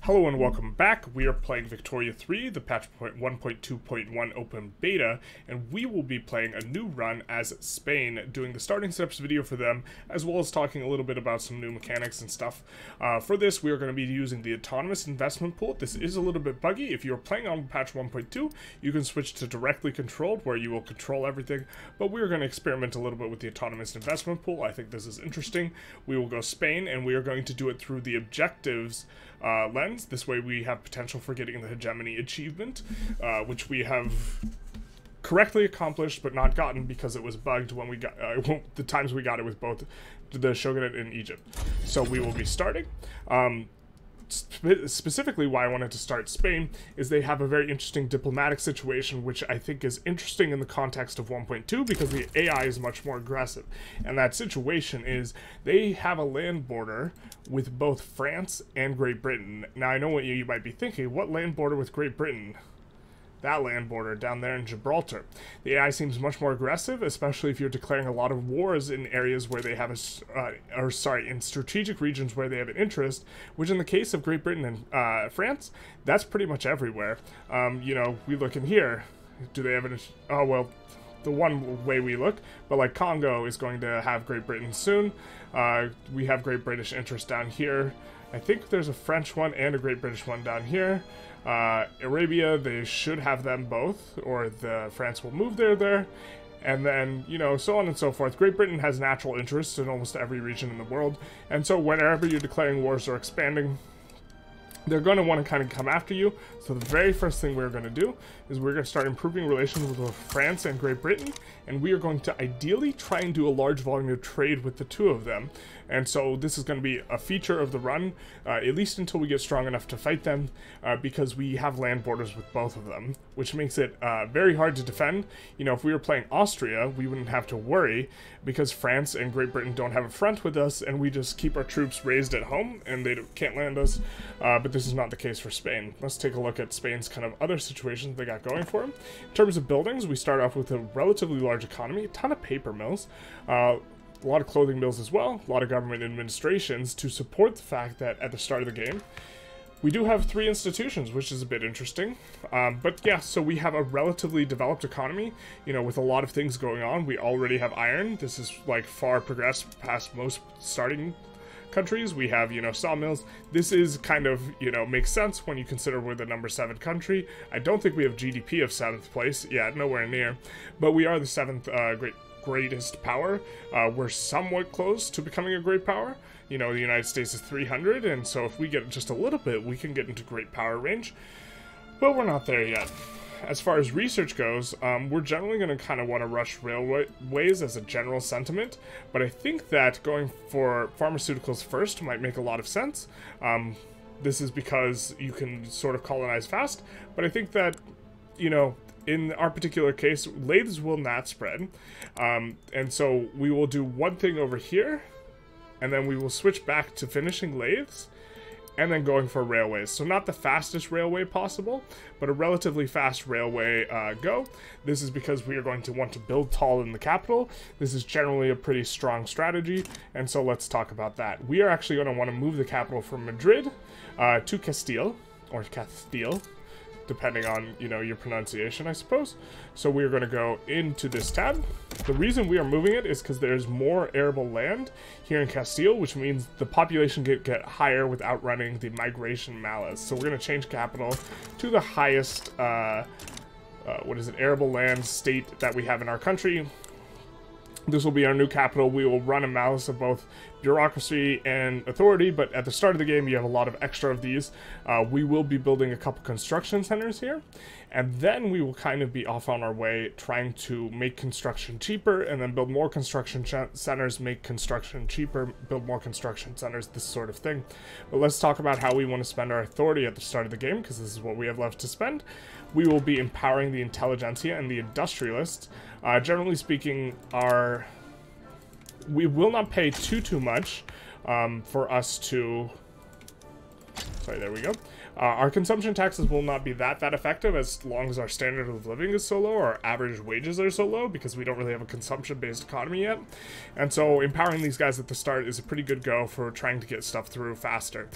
Hello and welcome back. We are playing Victoria 3, the patch 1.2.1 open beta, and we will be playing a new run as Spain, doing the starting steps video for them, as well as talking a little bit about some new mechanics and stuff. For this, we are going to be using the autonomous investment pool. This is a little bit buggy. If you're playing on patch 1.2, you can switch to directly controlled, where you will control everything, but we're going to experiment a little bit with the autonomous investment pool. I think this is interesting. We will go Spain, and we are going to do it through the objectives lens. This way we have potential for getting the hegemony achievement, which we have correctly accomplished but not gotten because it was bugged when we got the times we got it with both the Shogunate and Egypt. So we will be starting. Specifically why I wanted to start Spain is they have a very interesting diplomatic situation, which I think is interesting in the context of 1.2 because the AI is much more aggressive. And that situation is they have a land border with both France and Great Britain. Now I know what you might be thinking, what land border with Great Britain? That land border down there in Gibraltar. The AI seems much more aggressive, especially if you're declaring a lot of wars in areas where they have in strategic regions where they have an interest, which in the case of Great Britain and France, that's pretty much everywhere. You know, we look in here, do they have an, oh well, the one way we look, but like Congo is going to have Great Britain soon. We have Great British interest down here. I think there's a French one and a Great British one down here. Arabia, they should have them both, or France will move there. And then, you know, so on and so forth. Great Britain has natural interests in almost every region in the world, and so whenever you're declaring wars or expanding, they're going to want to kind of come after you. So the very first thing we're going to do is we're going to start improving relations with both France and Great Britain, and we are going to ideally try and do a large volume of trade with the two of them. And so this is going to be a feature of the run, at least until we get strong enough to fight them, because we have land borders with both of them, which makes it very hard to defend. You know, if we were playing Austria, we wouldn't have to worry, because France and Great Britain don't have a front with us, and we just keep our troops raised at home, and they can't land us. But this is not the case for Spain. Let's take a look at Spain's kind of other situations they got going for them. In terms of buildings, we start off with a relatively large economy, a ton of paper mills, a lot of clothing mills as well, a lot of government administrations to support the fact that at the start of the game, we do have 3 institutions, which is a bit interesting. But yeah, so we have a relatively developed economy, you know, with a lot of things going on. We already have iron. This is like far progressed past most starting countries. We have, you know, sawmills. This is kind of, you know, makes sense when you consider we're the number 7 country. I don't think we have GDP of 7th place. Yeah, nowhere near. But we are the 7th greatest power. We're somewhat close to becoming a great power. You know, the United States is 300, and so if we get just a little bit, we can get into great power range. But we're not there yet. As far as research goes, we're generally going to kind of want to rush railways as a general sentiment, but I think that going for pharmaceuticals first might make a lot of sense. This is because you can sort of colonize fast, but I think that, you know, in our particular case, lathes will not spread, and so we will do one thing over here, and then we will switch back to finishing lathes, and then going for railways. So not the fastest railway possible, but a relatively fast railway go. This is because we are going to want to build tall in the capital. This is generally a pretty strong strategy, and so let's talk about that. We are actually going to want to move the capital from Madrid to Castile, or Castile, depending on, you know, your pronunciation, I suppose. So we're going to go into this tab. The reason we are moving it is because there's more arable land here in Castile, which means the population get higher without running the migration malice. So we're going to change capital to the highest, arable land state that we have in our country. This will be our new capital. We will run a malice of both bureaucracy and authority, but at the start of the game, you have a lot of extra of these. We will be building a couple construction centers here, and then we will kind of be off on our way trying to make construction cheaper, and then build more construction centers, make construction cheaper, build more construction centers, this sort of thing. But let's talk about how we want to spend our authority at the start of the game, because this is what we have left to spend. We will be empowering the Intelligentsia and the Industrialists. Generally speaking, we will not pay too much for us to Sorry, there we go. Our consumption taxes will not be that effective as long as our standard of living is so low, or our average wages are so low, because we don't really have a consumption-based economy yet. And so empowering these guys at the start is a pretty good go for trying to get stuff through faster.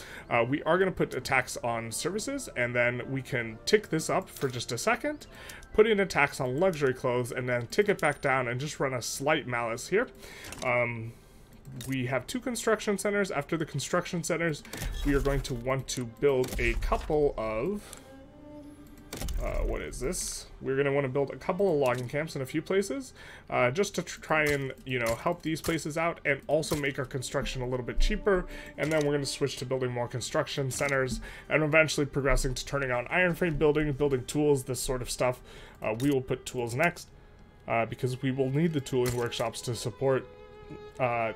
We are going to put a tax on services, and then we can tick this up for just a second, put in a tax on luxury clothes, and then tick it back down and just run a slight malice here. We have 2 construction centers. After the construction centers, we are going to want to build a couple of... what is this? We're going to want to build a couple of logging camps in a few places, just to try and, you know, help these places out and also make our construction a little bit cheaper. And then we're going to switch to building more construction centers and eventually progressing to turning on iron frame building tools, this sort of stuff. We will put tools next, because we will need the tooling workshops to support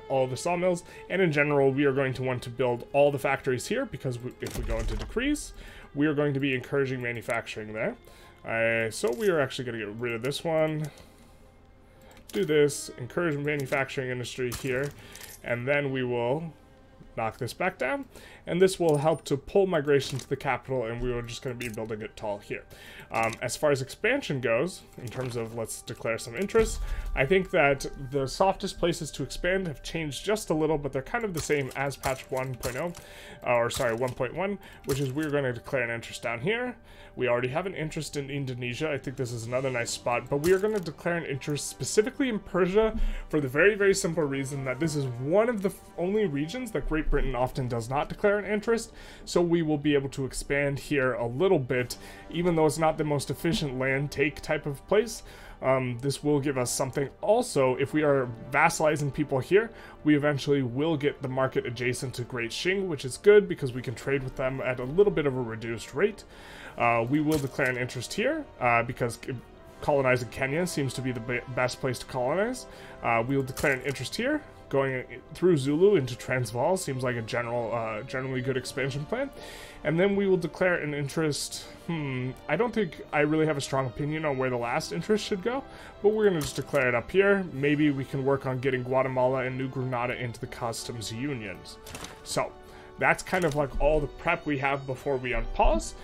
all the sawmills, and in general we are going to want to build all the factories here, because if we go into decrease, we are going to be encouraging manufacturing there. So we are actually going to get rid of this one, do this, encourage manufacturing industry here, and then we will knock this back down, and this will help to pull migration to the capital, and we are just going to be building it tall here. As far as expansion goes, in terms of let's declare some interest, I think that the softest places to expand have changed just a little, but they're kind of the same as patch 1.0, or sorry, 1.1, which is we're going to declare an interest down here. We already have an interest in Indonesia. I think this is another nice spot, but we are going to declare an interest specifically in Persia for the very simple reason that this is one of the only regions that Great Britain often does not declare an interest, so we will be able to expand here a little bit, even though it's not the most efficient land take type of place. This will give us something. Also, if we are vassalizing people here, we eventually will get the market adjacent to Great Qing, which is good because we can trade with them at a little bit of a reduced rate. We will declare an interest here because colonizing Kenya seems to be the best place to colonize. We'll declare an interest here. Going through Zulu into Transvaal seems like a generally good expansion plan. And then we will declare an interest. I don't think I really have a strong opinion on where the last interest should go, but we're going to just declare it up here. Maybe we can work on getting Guatemala and New Granada into the customs unions. So that's kind of like all the prep we have before we unpause.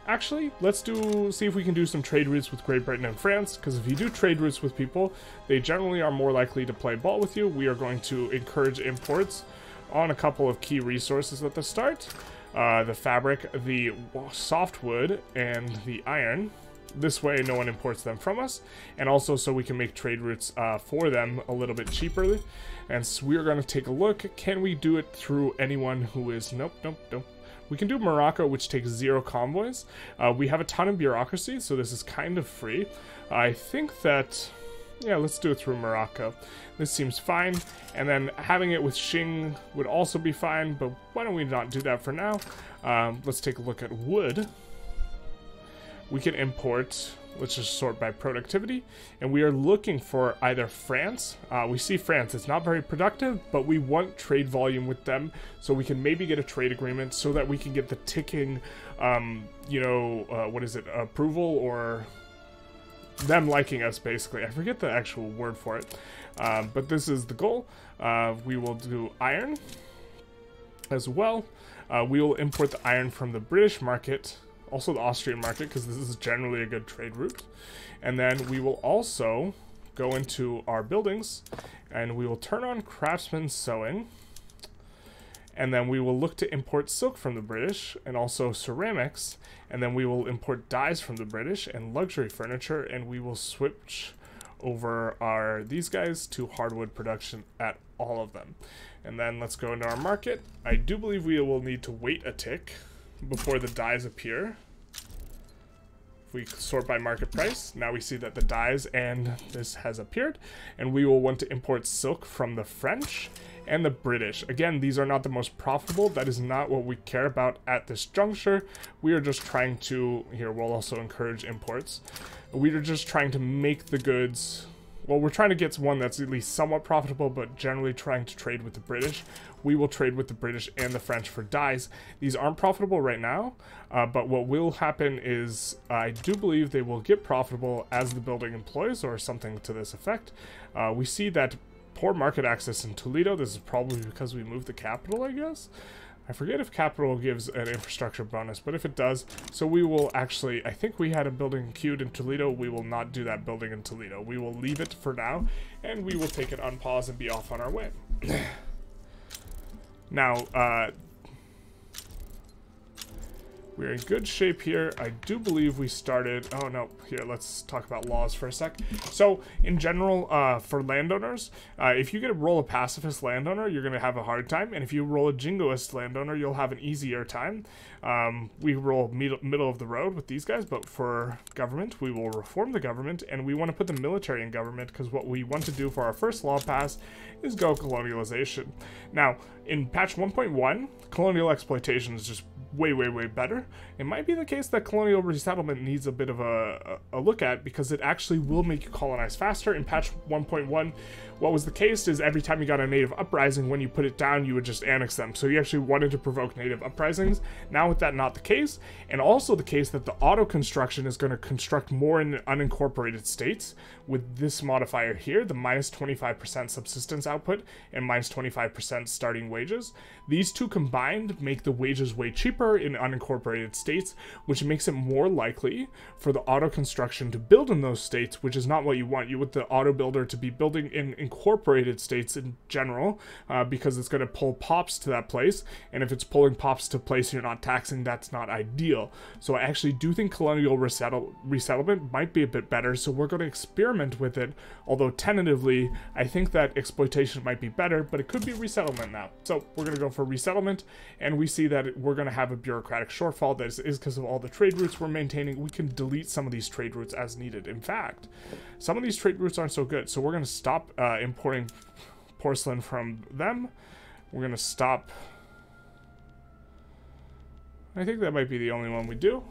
Actually, let's see if we can do some trade routes with Great Britain and France, because if you do trade routes with people, they generally are more likely to play ball with you. We are going to encourage imports on a couple of key resources at the start. The fabric, the softwood, and the iron. This way no one imports them from us, and also so we can make trade routes for them a little bit cheaper. And so we're going to take a look. Can we do it through anyone who is... Nope. We can do Morocco, which takes 0 convoys. We have a ton of bureaucracy, so this is kind of free. I think that... Yeah, let's do it through Morocco. This seems fine. And then having it with Qing would also be fine, but why don't we not do that for now? Let's take a look at wood. We can import... Let's just sort by productivity, and we are looking for either France. We see France, it's not very productive, but we want trade volume with them, so we can maybe get a trade agreement so that we can get the ticking, what is it, approval, or them liking us, basically. I forget the actual word for it, but this is the goal. We will do iron as well. We will import the iron from the British market, also the Austrian market, because this is generally a good trade route. And then we will also go into our buildings, and we will turn on craftsman sewing, and then we will look to import silk from the British, and also ceramics, and then we will import dyes from the British, and luxury furniture, and we will switch over these guys to hardwood production at all of them. And then let's go into our market. I do believe we will need to wait a tick before the dyes appear. If we sort by market price, now we see that the dyes and this has appeared, and we will want to import silk from the French and the British. Again, these are not the most profitable. That is not what we care about at this juncture. We are just trying to, here we'll also encourage imports. We are just trying to make the goods, well, we're trying to get one that's at least somewhat profitable, but generally trying to trade with the British. We will trade with the British and the French for dyes. These aren't profitable right now, but what will happen is I do believe they will get profitable as the building employs, or something to this effect. We see that poor market access in Toledo. This is probably because we moved the capital, I guess. I forget if capital gives an infrastructure bonus, but if it does, so we will actually, I think we had a building queued in Toledo. We will not do that building in Toledo. We will leave it for now, and we will take it on pause and be off on our way. Now, we're in good shape here. I do believe we started... Oh, no. Here, let's talk about laws for a sec. So, in general, for landowners, if you get a roll a pacifist landowner, you're going to have a hard time. And if you roll a jingoist landowner, you'll have an easier time. We roll middle of the road with these guys, but for government, we will reform the government. And we want to put the military in government because what we want to do for our first law pass is go colonialization. Now, in patch 1.1, colonial exploitation is just way better. It might be the case that colonial resettlement needs a bit of a look at because it actually will make you colonize faster. In patch 1.1, what was the case is every time you got a native uprising, when you put it down, you would just annex them. So you actually wanted to provoke native uprisings. Now with that not the case, and also the case that the auto construction is going to construct more in unincorporated states with this modifier here, the minus 25% subsistence output and minus 25% starting wages. These two combined make the wages way cheaper in unincorporated states, which makes it more likely for the auto construction to build in those states, which is not what you want. You want the auto builder to be building in incorporated states in general, because it's going to pull pops to that place, and if it's pulling pops to a place you're not taxing, that's not ideal. So I actually do think colonial resettlement might be a bit better, so we're going to experiment with it, although tentatively I think that exploitation might be better, but it could be resettlement now. So we're going to go for resettlement, and we see that we're going to have a bureaucratic shortfall. That is because of all the trade routes we're maintaining. We can delete some of these trade routes as needed. In fact, some of these trade routes aren't so good, so we're going to stop importing porcelain from them. We're going to stop... I think that might be the only one we do.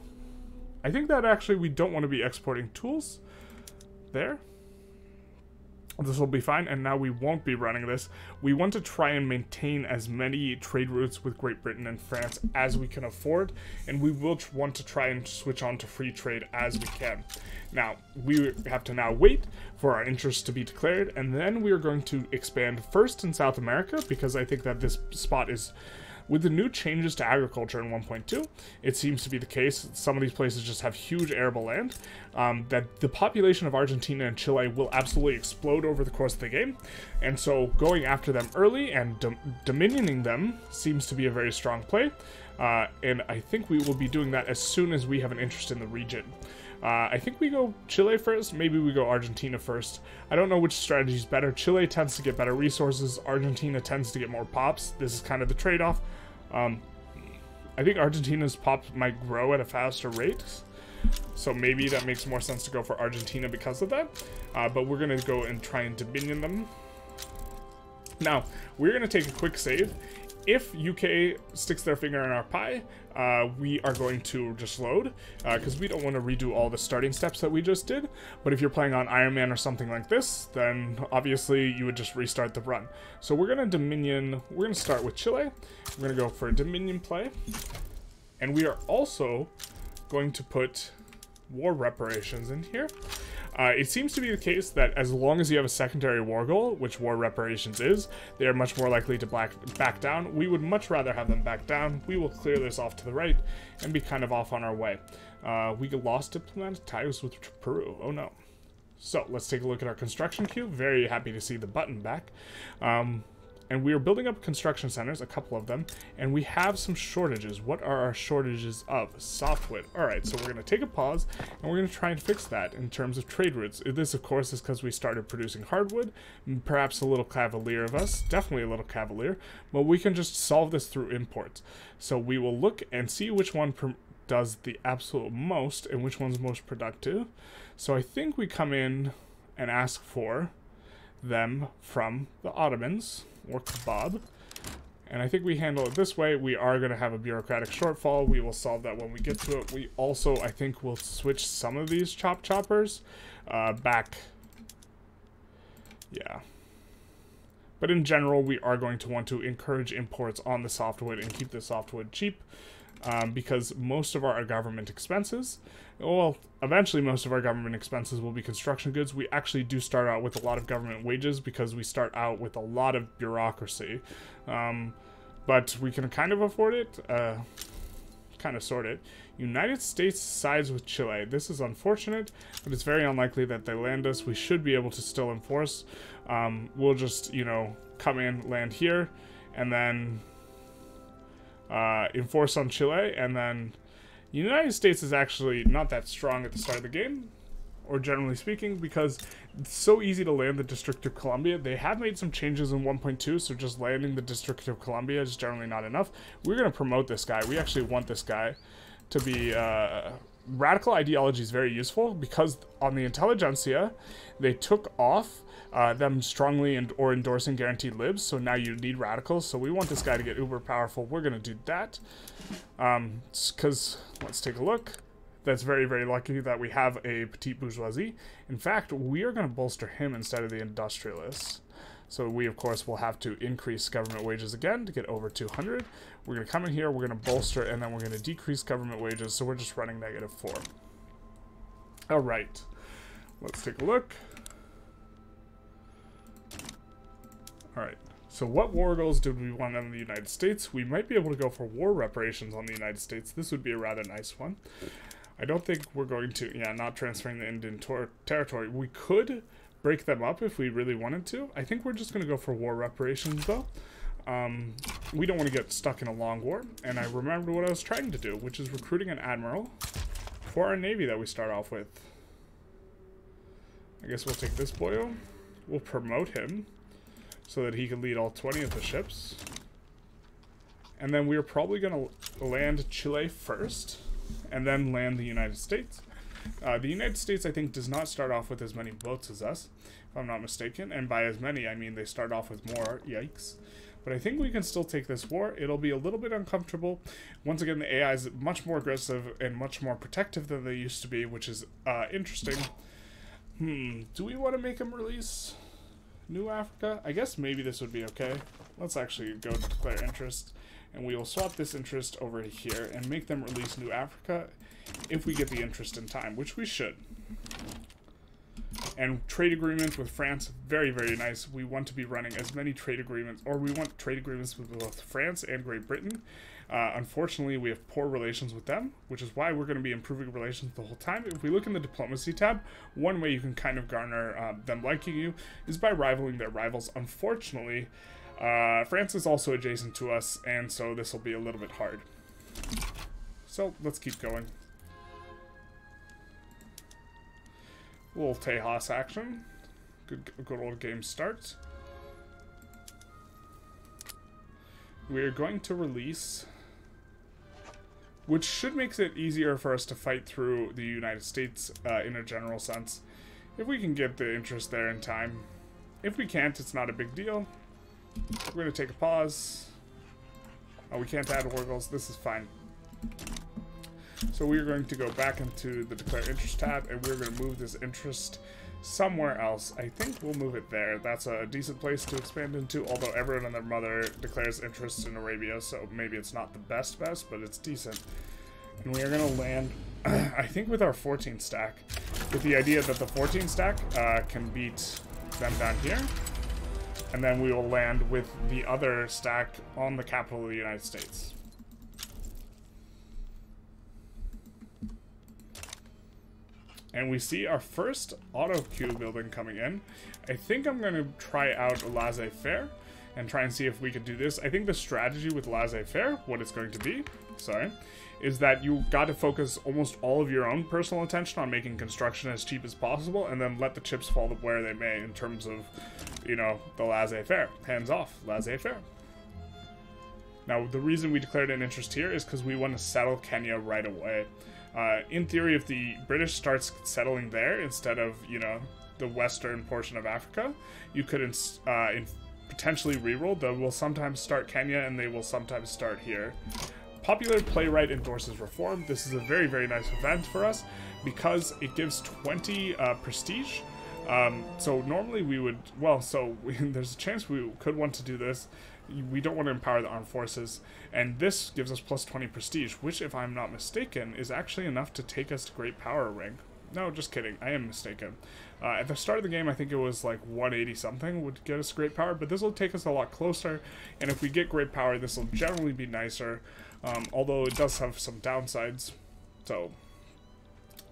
I think that actually we don't want to be exporting tools there. This will be fine, and now we won't be running this. We want to try and maintain as many trade routes with Great Britain and France as we can afford, and we will want to try and switch on to free trade as we can. Now, we have to now wait for our interests to be declared, and then we are going to expand first in South America, because I think that this spot is... With the new changes to agriculture in 1.2, it seems to be the case, some of these places just have huge arable land, that the population of Argentina and Chile will absolutely explode over the course of the game. And so going after them early and dominioning them seems to be a very strong play. And I think we will be doing that as soon as we have an interest in the region. I think we go Chile first, maybe we go Argentina first. I don't know which strategy is better. Chile tends to get better resources, Argentina tends to get more pops. This is kind of the trade-off. I think Argentina's pops might grow at a faster rate, so maybe that makes more sense to go for Argentina because of that. But we're going to go and try and dominion them. Now, we're going to take a quick save. If UK sticks their finger in our pie, we are going to just load, because we don't want to redo all the starting steps that we just did. But if you're playing on Iron Man or something like this, then obviously you would just restart the run. So we're going to Dominion, we're going to start with Chile. We're going to go for a Dominion play. And we are also going to put war reparations in here. It seems to be the case that as long as you have a secondary war goal, which war reparations is, they are much more likely to back down. We would much rather have them back down. We will clear this off to the right and be kind of off on our way. We lost diplomatic ties with Peru. Oh no. So let's take a look at our construction queue. Very happy to see the button back. And we are building up construction centers, a couple of them, and we have some shortages. What are our shortages of? Softwood. Alright, so we're going to take a pause, and we're going to try and fix that in terms of trade routes. This, of course, is because we started producing hardwood. Perhaps a little cavalier of us. Definitely a little cavalier. But we can just solve this through imports. So we will look and see which one does the absolute most, and which one's most productive. So I think we come in and ask for them from the Ottomans, or kebab, and I think we handle it this way. We are going to have a bureaucratic shortfall. We will solve that when we get to it. We also, I think, will switch some of these choppers back. Yeah. But in general, we are going to want to encourage imports on the softwood and keep the softwood cheap, because most of our government expenses, well, eventually most of our government expenses will be construction goods. We actually do start out with a lot of government wages because we start out with a lot of bureaucracy. but we can kind of afford it, kind of sort it. United States sides with Chile. This is unfortunate, but it's very unlikely that they land us. We should be able to still enforce. We'll just, you know, come in, land here, and then enforce on Chile, and then the United States is actually not that strong at the start of the game, or generally speaking, because it's so easy to land the District of Columbia. They have made some changes in 1.2, so just landing the District of Columbia is generally not enough. We're going to promote this guy. We actually want this guy to be... radical ideology is very useful, because on the Intelligentsia, they took off them strongly or endorsing guaranteed libs, so now you need radicals, so we want this guy to get uber powerful. We're going to do that, because, let's take a look. That's very, very lucky that we have a petite bourgeoisie. In fact, we are going to bolster him instead of the industrialists. So we, of course, will have to increase government wages again to get over 200. We're going to come in here, we're going to bolster, and then we're going to decrease government wages, so we're just running -4. All right. Let's take a look. All right. So what war goals do we want on the United States? We might be able to go for war reparations on the United States. This would be a rather nice one. I don't think we're going to, yeah, not transferring the Indian territory. We could break them up if we really wanted to. I think we're just going to go for war reparations, though. We don't want to get stuck in a long war. And I remembered what I was trying to do, which is recruiting an admiral for our navy that we start off with. I guess we'll take this boyo. We'll promote him so that he can lead all 20 of the ships. And then we're probably going to land Chile first, and then land the United States. The United States, I think, does not start off with as many boats as us, if I'm not mistaken. And by as many, I mean they start off with more. Yikes. But I think we can still take this war. It'll be a little bit uncomfortable. Once again, the AI is much more aggressive and much more protective than they used to be, which is interesting. Do we want to make them release New Africa? I guess maybe this would be okay. Let's actually go to declare interest. And we will swap this interest over here and make them release New Africa if we get the interest in time, which we should. And trade agreements with France, very, very nice. We want to be running as many trade agreements, or we want trade agreements with both France and Great Britain. Unfortunately, we have poor relations with them, which is why we're going to be improving relations the whole time. If we look in the diplomacy tab, one way you can kind of garner them liking you is by rivaling their rivals. Unfortunately, France is also adjacent to us, and so this will be a little bit hard. So let's keep going. Little Tejas action. Good old game start. We're going to release, which should make it easier for us to fight through the United States in a general sense, if we can get the interest there in time. If we can't, it's not a big deal. We're going to take a pause. Oh, we can't add war goals. This is fine. So we're going to go back into the declare interest tab, and we're going to move this interest somewhere else. I think we'll move it there. That's a decent place to expand into, although everyone and their mother declares interest in Arabia, so maybe it's not the best, but it's decent. And we are going to land, I think, with our 14 stack, with the idea that the 14 stack can beat them down here. And then we will land with the other stack on the capital of the United States. And we see our first auto queue building coming in. I think I'm going to try out laissez-faire and try and see if we could do this. I think the strategy with laissez-faire, what it's going to be, is that you got to focus almost all of your own personal attention on making construction as cheap as possible, and then let the chips fall where they may in terms of, you know, the laissez-faire. Hands off, laissez-faire. Now, the reason we declared an interest here is because we want to settle Kenya right away. In theory, if the British starts settling there instead of, you know, the western portion of Africa, you could potentially reroll. They will sometimes start Kenya, and they will sometimes start here. Popular Playwright endorses reform. This is a very, very nice event for us because it gives 20 prestige. So normally we would, well, there's a chance we could want to do this. We don't want to empower the armed forces, and this gives us plus 20 prestige, which, if I'm not mistaken, is actually enough to take us to Great Power rank. No, just kidding. I am mistaken. At the start of the game, I think it was like 180 something would get us great power, but this will take us a lot closer, and if we get great power, this will generally be nicer, although it does have some downsides, so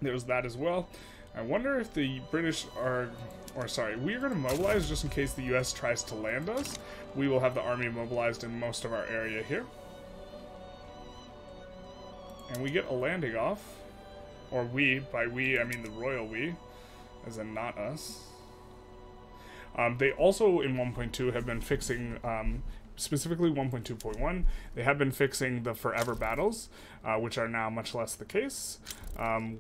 there's that as well. I wonder if the British are, or sorry, we are going to mobilize just in case the US tries to land us. We will have the army mobilized in most of our area here. And we get a landing off, or we, by we I mean the royal we, as in not us. They also in 1.2 have been fixing, specifically 1.2.1, they have been fixing the forever battles, which are now much less the case.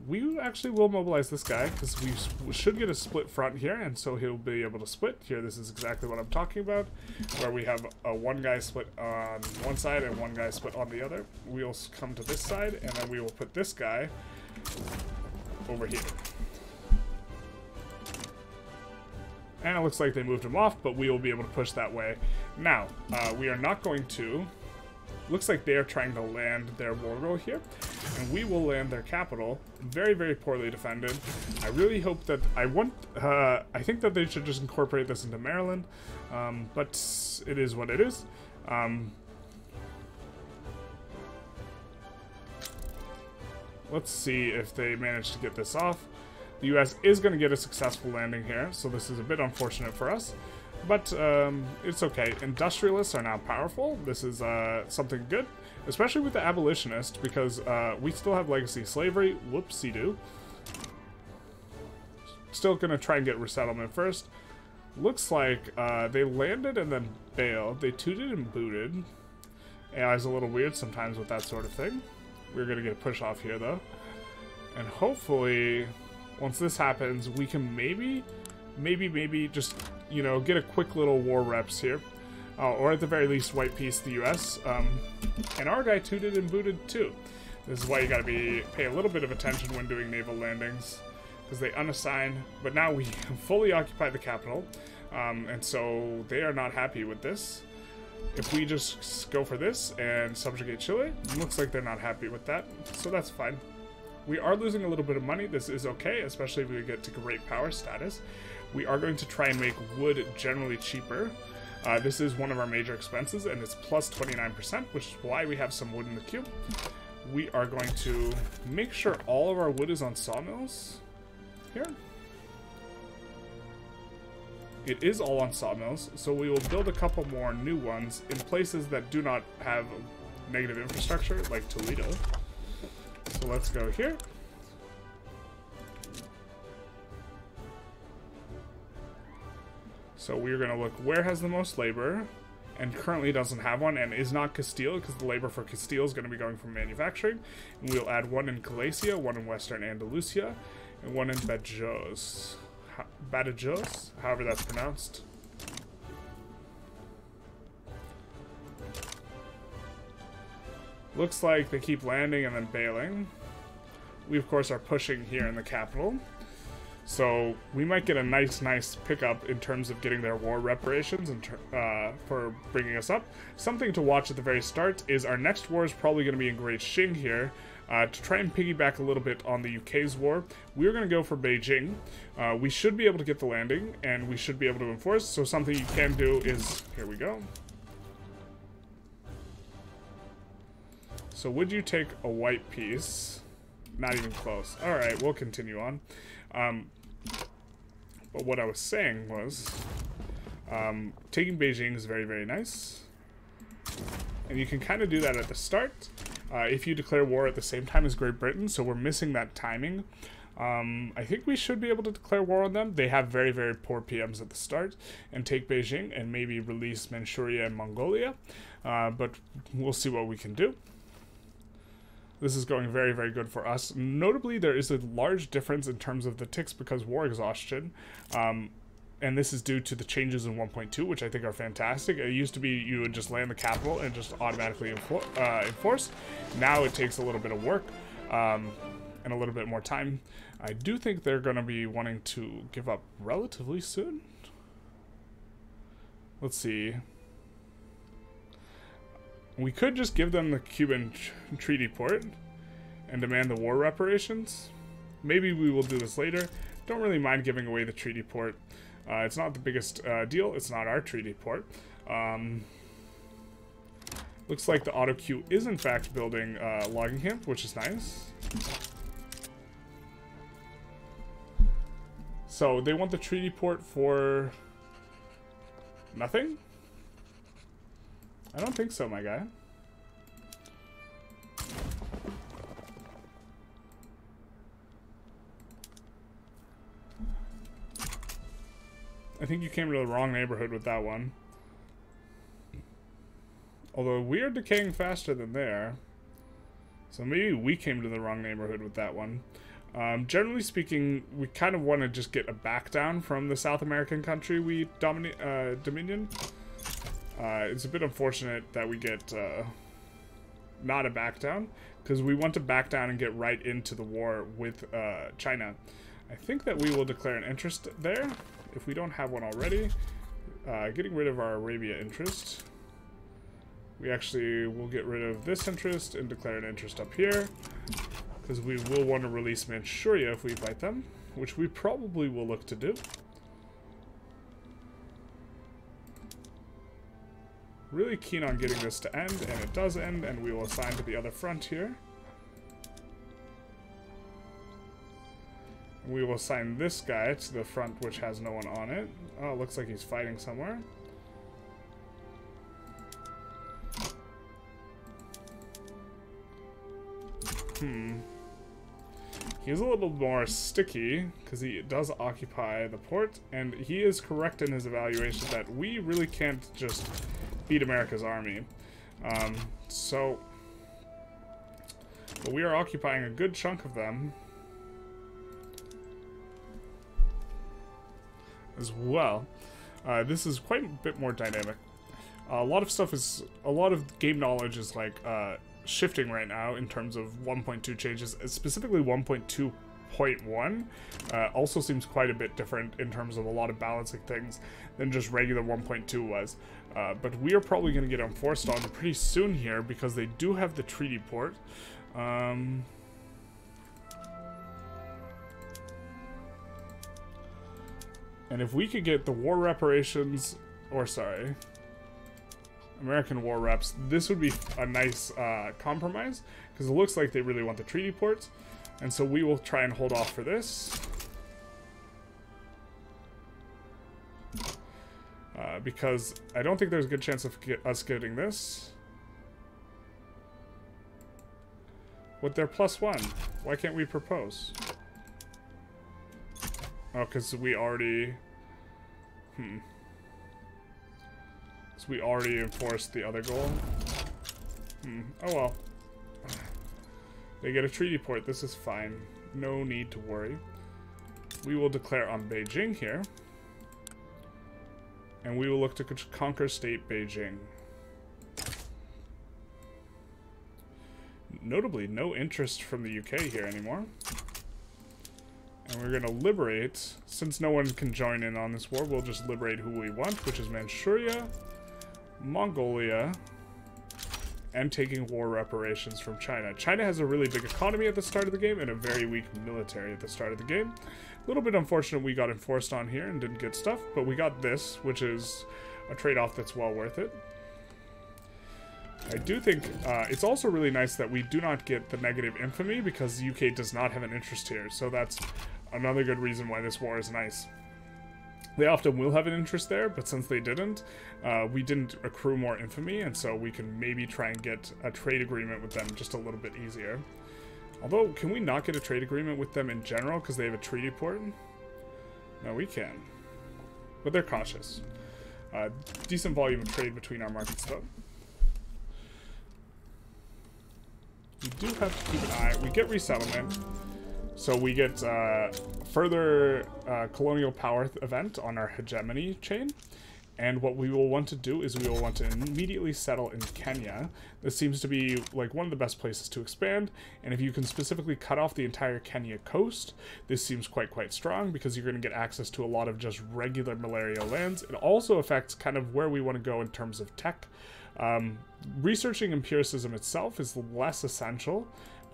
We actually will mobilize this guy, because we should get a split front here, and so he'll be able to split. Here, this is exactly what I'm talking about, where we have a one guy split on one side and one guy split on the other. We'll come to this side, and then we will put this guy over here. And it looks like they moved him off, but we will be able to push that way. Now, we are not going to... Looks like they are trying to land their war goal here, and we will land their capital. Very, very poorly defended. I really hope that... I think that they should just incorporate this into Maryland, but it is what it is. Let's see if they manage to get this off. The US is going to get a successful landing here, so this is a bit unfortunate for us. But it's okay. Industrialists are now powerful. This is something good, especially with the abolitionists, because we still have legacy slavery. Whoopsie-doo. Still going to try and get resettlement first. Looks like they landed and then bailed. They tooted and booted. AI is a little weird sometimes with that sort of thing. We're going to get a push off here, though. And hopefully... once this happens, we can maybe just, you know, get a quick little war reps here. Or at the very least, white peace the US. And our guy tooted and booted too. This is why you gotta pay a little bit of attention when doing naval landings. Because they unassign, but now we fully occupy the capital. And so they are not happy with this. If we just go for this and subjugate Chile, it looks like they're not happy with that. So that's fine. We are losing a little bit of money. This is okay, especially if we get to great power status. We are going to try and make wood generally cheaper. This is one of our major expenses, and it's plus 29%, which is why we have some wood in the queue. We are going to make sure all of our wood is on sawmills here. It is all on sawmills, so we will build a couple more new ones in places that do not have negative infrastructure, like Toledo. So let's go here. So we're going to look where has the most labor, and currently doesn't have one, and is not Castile, because the labor for Castile is going to be going from manufacturing. And we'll add one in Galicia, one in Western Andalusia, and one in Badajoz. Badajoz, however that's pronounced. Looks like they keep landing and then bailing. We, of course, are pushing here in the capital. So we might get a nice pickup in terms of getting their war reparations and for bringing us up. Something to watch at the very start is our next war is probably going to be in Great Qing here. To try and piggyback a little bit on the UK's war, we're going to go for Beijing. We should be able to get the landing, and we should be able to enforce. So something you can do is... Here we go. So would you take a white piece? Not even close. Alright, we'll continue on. But what I was saying was, taking Beijing is very, very nice. And you can kind of do that at the start. If you declare war at the same time as Great Britain, so we're missing that timing. I think we should be able to declare war on them. They have very, very poor PMs at the start. And take Beijing and maybe release Manchuria and Mongolia. But we'll see what we can do. This is going very, very good for us. Notably, there is a large difference in terms of the ticks because war exhaustion. And this is due to the changes in 1.2, which I think are fantastic. It used to be you would just land the capital and just automatically enforce. Now it takes a little bit of work and a little bit more time. I do think they're going to be wanting to give up relatively soon. Let's see. We could just give them the Cuban treaty port and demand the war reparations. Maybe we will do this later. Don't really mind giving away the treaty port. It's not the biggest deal. It's not our treaty port. Looks like the auto queue is in fact building logging camp, which is nice. So they want the treaty port for nothing? I don't think so, my guy. I think you came to the wrong neighborhood with that one. Although we are decaying faster than they are. So maybe we came to the wrong neighborhood with that one. Generally speaking, we kind of want to just get a back down from the South American country we dominion. It's a bit unfortunate that we get not a back down, because we want to back down and get right into the war with China. I think that we will declare an interest there, if we don't have one already. Getting rid of our Arabia interest. We actually will get rid of this interest and declare an interest up here, because we will want to release Manchuria if we fight them, which we probably will look to do. Really keen on getting this to end, and it does end, and we will assign to the other front here. We will assign this guy to the front, which has no one on it. Oh, it looks like he's fighting somewhere. He's a little more sticky, because he does occupy the port, and he is correct in his evaluation that we really can't just beat America's army. But we are occupying a good chunk of them as well. This is quite a bit more dynamic. A lot of game knowledge is like shifting right now in terms of 1.2 changes, specifically 1.2.1 also seems quite a bit different in terms of a lot of balancing things than just regular 1.2 was. But we are probably going to get enforced on pretty soon here, because they do have the treaty port. And if we could get the war reparations, or sorry, American war reps, this would be a nice compromise, because it looks like they really want the treaty ports, and so we will try and hold off for this. Because I don't think there's a good chance of us getting this. With their +1, why can't we propose? Oh, because we already... So we already enforced the other goal. Oh well. They get a treaty port. This is fine. No need to worry. We will declare on Beijing here. And we will look to conquer state Beijing. Notably, no interest from the UK here anymore. And we're going to liberate, since no one can join in on this war, we'll just liberate who we want, which is Manchuria, Mongolia, and taking war reparations from China. China has a really big economy at the start of the game and a very weak military at the start of the game. A little bit unfortunate we got enforced on here and didn't get stuff, but we got this, which is a trade-off that's well worth it. I do think it's also really nice that we do not get the negative infamy, because the UK does not have an interest here, so that's another good reason why this war is nice. They often will have an interest there, but since they didn't, we didn't accrue more infamy, and so we can maybe try and get a trade agreement with them just a little bit easier. Although, can we not get a trade agreement with them in general because they have a treaty port? No, we can. But they're cautious. Decent volume of trade between our markets, though. We do have to keep an eye. We get resettlement. So we get further colonial power event on our hegemony chain. And what we will want to do is we will want to immediately settle in Kenya. This seems to be like one of the best places to expand. And if you can specifically cut off the entire Kenya coast, this seems quite strong, because you're going to get access to a lot of just regular Malaria lands. It also affects kind of where we want to go in terms of tech. Researching empiricism itself is less essential,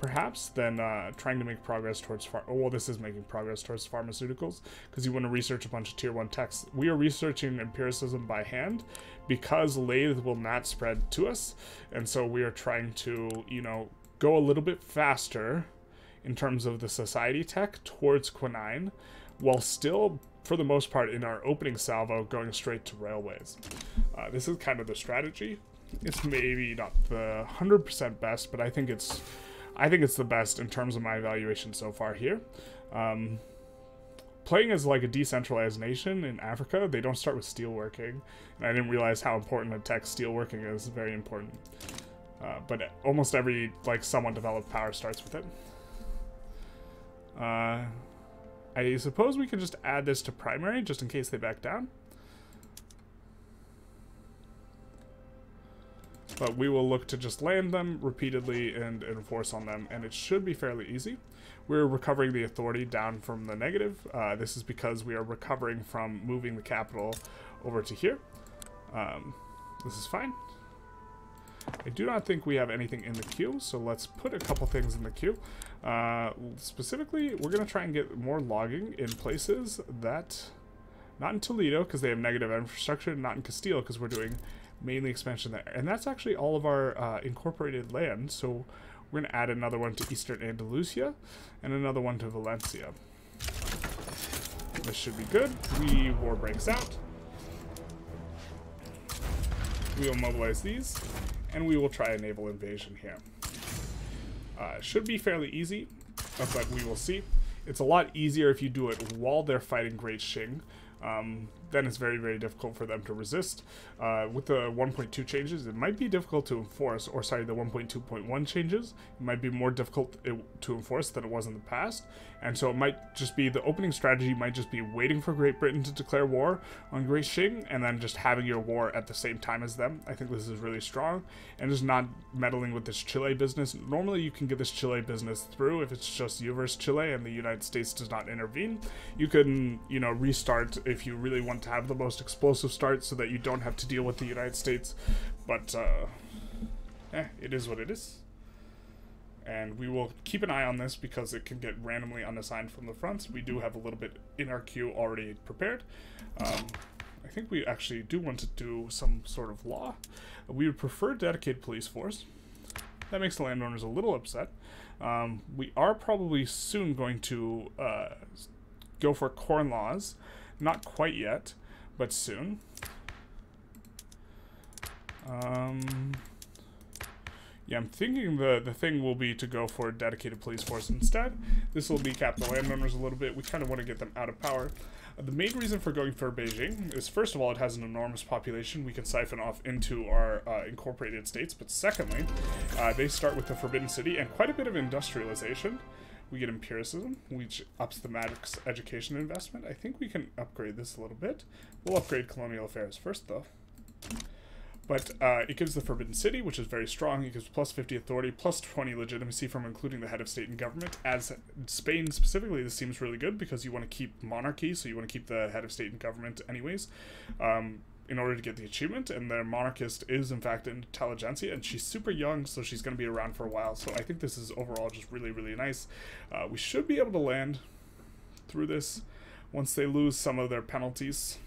perhaps, than trying to make progress towards well, this is making progress towards pharmaceuticals, because you want to research a bunch of tier 1 techs. We are researching empiricism by hand because lathe will not spread to us, and so we are trying to, you know, go a little bit faster in terms of the society tech towards Quinine, while still, for the most part, in our opening salvo, going straight to railways. This is kind of the strategy. It's maybe not the 100% best, but I think it's the best in terms of my evaluation so far here. Playing as like a decentralized nation in Africa, they don't start with steelworking, and I didn't realize how important a tech steelworking is. Very important. But almost every like somewhat developed power starts with it. I suppose we could just add this to primary just in case they back down. But we will look to just land them repeatedly and enforce on them, and it should be fairly easy. We're recovering the authority down from the negative. This is because we are recovering from moving the capital over to here. This is fine. I do not think we have anything in the queue, so let's put a couple things in the queue. Specifically, we're going to try and get more logging in places that... Not in Toledo, because they have negative infrastructure, not in Castile, because we're doing mainly expansion there. And that's actually all of our incorporated land, so we're going to add another one to Eastern Andalusia, and another one to Valencia. This should be good. War breaks out. We will mobilize these, and we will try a naval invasion here. Should be fairly easy, but we will see. It's a lot easier if you do it while they're fighting Great Qing. Then it's very, very difficult for them to resist. With the 1.2 changes, it might be difficult to enforce, or sorry, the 1.2.1 changes, it might be more difficult to enforce than it was in the past. And so it might just be, the opening strategy might just be waiting for Great Britain to declare war on Great Qing, and then just having your war at the same time as them. I think this is really strong, and just not meddling with this Chile business. Normally you can get this Chile business through if it's just you versus Chile and the United States does not intervene. You can, you know, restart if you really want to have the most explosive start so that you don't have to deal with the United States, but it is what it is. And we will keep an eye on this because it can get randomly unassigned from the fronts. We do have a little bit in our queue already prepared. I think we actually do want to do some sort of law. We would prefer dedicated police force. That makes the landowners a little upset. We are probably soon going to go for corn laws. Not quite yet, but soon. Yeah, I'm thinking the thing will be to go for a dedicated police force instead. This will decap the landowners a little bit. We kind of want to get them out of power. The main reason for going for Beijing is, first of all, it has an enormous population we can siphon off into our incorporated states. But secondly, they start with the Forbidden City and quite a bit of industrialization. We get empiricism, which ups the Maddox education investment. I think we can upgrade this a little bit. We'll upgrade colonial affairs first, though. But it gives the Forbidden City, which is very strong. It gives plus 50 authority, plus 20 legitimacy from including the head of state and government. As Spain specifically, this seems really good because you want to keep monarchy, so you want to keep the head of state and government anyways, in order to get the achievement. And their monarchist is, in fact, Intelligentsia, and she's super young, so she's going to be around for a while. So I think this is overall just really, really nice. We should be able to land through this once they lose some of their penalties.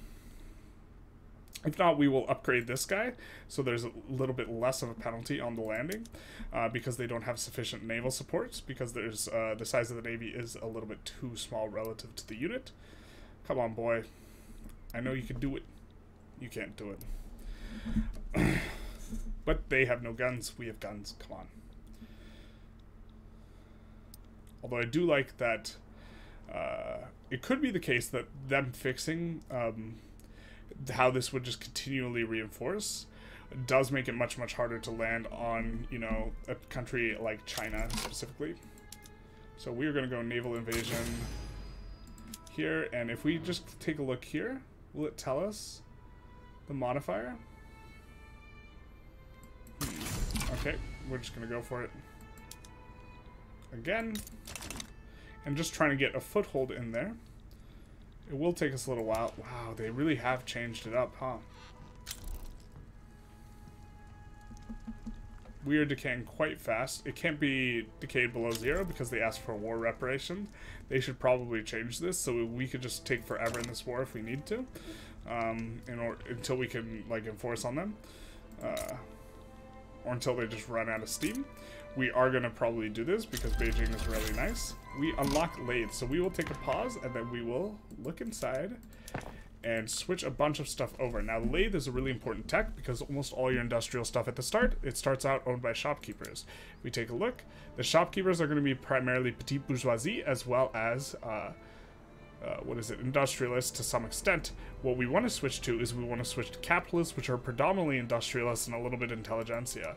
If not, we will upgrade this guy, so there's a little bit less of a penalty on the landing, because they don't have sufficient naval support, because there's the size of the navy is a little bit too small relative to the unit. Come on, boy. I know you can do it. You can't do it. But they have no guns. We have guns. Come on. Although I do like that it could be the case that them fixing how this would just continually reinforce does make it much, much harder to land on, you know, a country like China specifically. So we're going to go naval invasion here, and if we just take a look here, will it tell us the modifier? Okay, we're just going to go for it again, and just trying to get a foothold in there. It will take us a little while. Wow, they really have changed it up, huh? we are decaying quite fast. It can't be decayed below 0 because they asked for war reparation. They should probably change this so we could just take forever in this war if we need to, until we can like enforce on them, or until they just run out of steam. We are going to probably do this because Beijing is really nice. We unlock lathe, so we will take a pause and then we will look inside and switch a bunch of stuff over. Now, lathe is a really important tech because almost all your industrial stuff at the start, it starts out owned by shopkeepers. If we take a look, the shopkeepers are going to be primarily petite bourgeoisie as well as, industrialists to some extent. What we want to switch to is we want to switch to capitalists, which are predominantly industrialists and a little bit intelligentsia.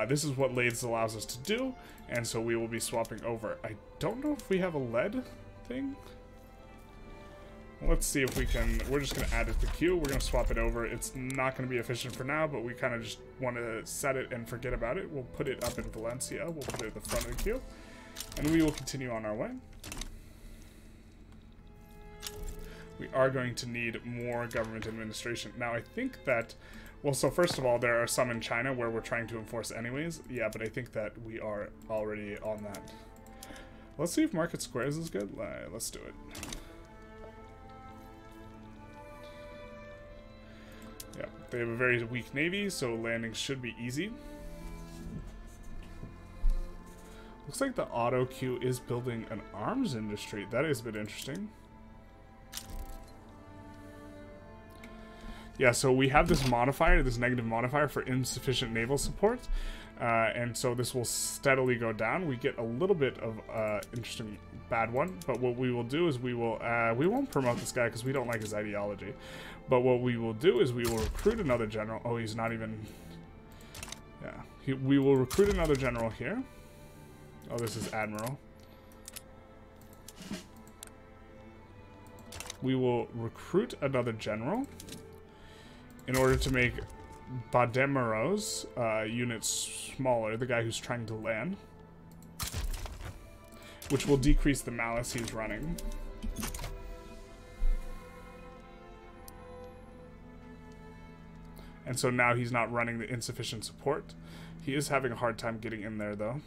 This is what lathes allows us to do, and so we will be swapping over. I don't know if we have a lead thing. Let's see if we can. We're just going to add it to the queue. We're going to swap it over. It's not going to be efficient for now, but we kind of just want to set it and forget about it. We'll put it up in Valencia. We'll put it at the front of the queue, and we will continue on our way. We are going to need more government administration. Now, I think that, well, so first of all, there are some in China where we're trying to enforce anyways. Yeah, but I think that we are already on that. Let's see if Market Squares is good. Let's do it. Yeah, they have a very weak navy, so landing should be easy. Looks like the auto queue is building an arms industry. That is a bit interesting. Yeah, so we have this modifier, this negative modifier for insufficient naval support, and so this will steadily go down. We get a little bit of interesting bad one, but what we will do is we won't promote this guy because we don't like his ideology. But what we will do is we will recruit another general. Oh, he's not even. Yeah, we will recruit another general here. Oh, this is admiral. We will recruit another general in order to make Bademaro's units smaller, the guy who's trying to land, which will decrease the malice he's running. And so now he's not running the insufficient support. He is having a hard time getting in there, though.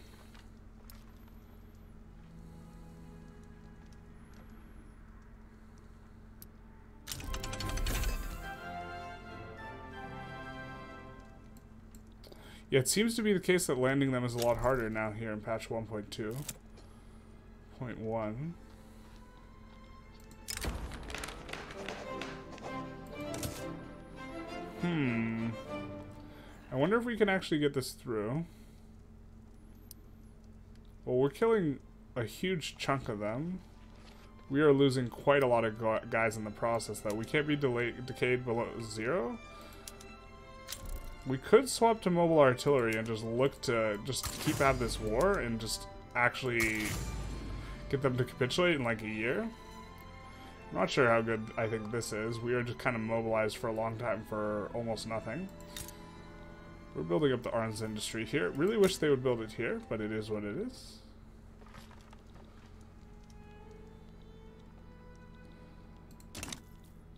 Yeah, it seems to be the case that landing them is a lot harder now here in patch 1.2.1. I wonder if we can actually get this through. Well, we're killing a huge chunk of them. We are losing quite a lot of guys in the process, though. We can't be decayed below 0. We could swap to mobile artillery and just look to just keep out this war and just actually get them to capitulate in like a year. I'm not sure how good I think this is. We are just kind of mobilized for a long time for almost nothing. We're building up the arms industry here. Really wish they would build it here, but it is what it is.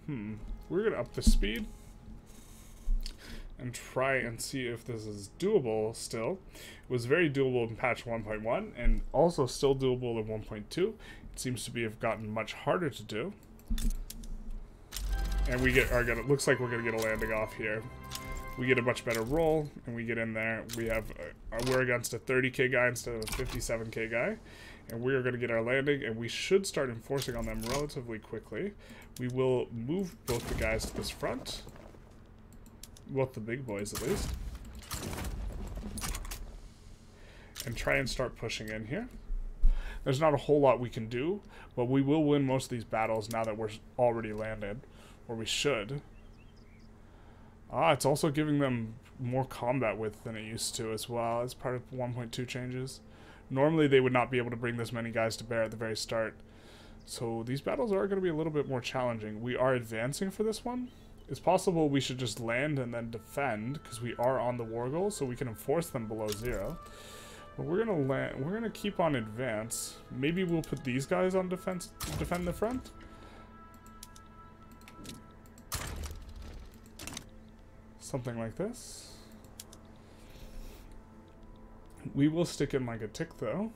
We're going to up the speed and try and see if this is doable still. It was very doable in patch 1.1 and also still doable in 1.2. It seems to have gotten much harder to do. And we it looks like we're going to get a landing off here. We get a much better roll and we get in there. We have we're against a 30k guy instead of a 57k guy. And we are going to get our landing and we should start enforcing on them relatively quickly. We will move both the guys to this front. Both the big boys, at least. And try and start pushing in here. There's not a whole lot we can do, but we will win most of these battles now that we're already landed. Or we should. It's also giving them more combat width than it used to as well as part of 1.2 changes. Normally they would not be able to bring this many guys to bear at the very start. So these battles are going to be a little bit more challenging. We are advancing for this one. It's possible we should just land and then defend, because we are on the war goal, so we can enforce them below 0. But we're gonna land. We're gonna keep on advance. Maybe we'll put these guys on defense to defend the front. Something like this. We will stick in like a tick though,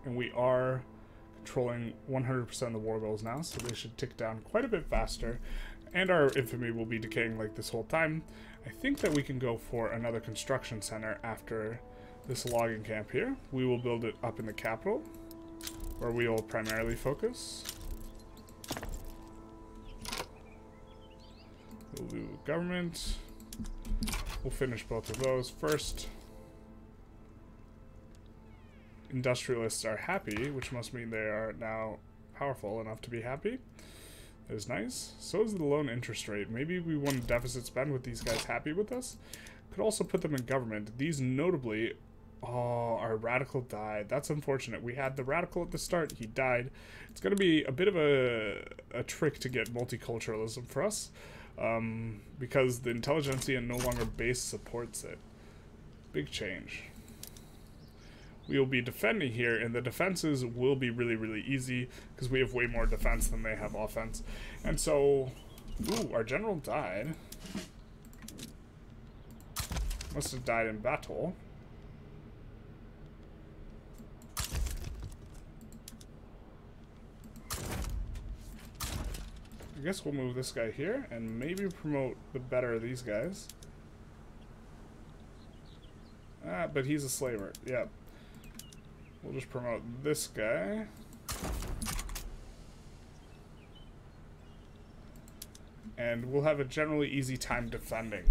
and we are controlling 100% of the war goals now, so they should tick down quite a bit faster, and our infamy will be decaying like this whole time. I think that we can go for another construction center after this logging camp here. We will build it up in the capital, where we will primarily focus. We'll do government. We'll finish both of those first. Industrialists are happy, which must mean they are now powerful enough to be happy. That is nice. So is the loan interest rate. Maybe we want a deficit spend with these guys happy with us. Could also put them in government. These notably... Oh, our radical died. That's unfortunate. We had the radical at the start. He died. It's going to be a bit of a trick to get multiculturalism for us. Because the Intelligentsia no longer base supports it. Big change. We will be defending here, and the defenses will be really, really easy because we have way more defense than they have offense. And so, ooh, our general died. Must have died in battle. I guess we'll move this guy here and maybe promote the better of these guys. Ah, but he's a slaver. Yep. We'll just promote this guy. And we'll have a generally easy time defending.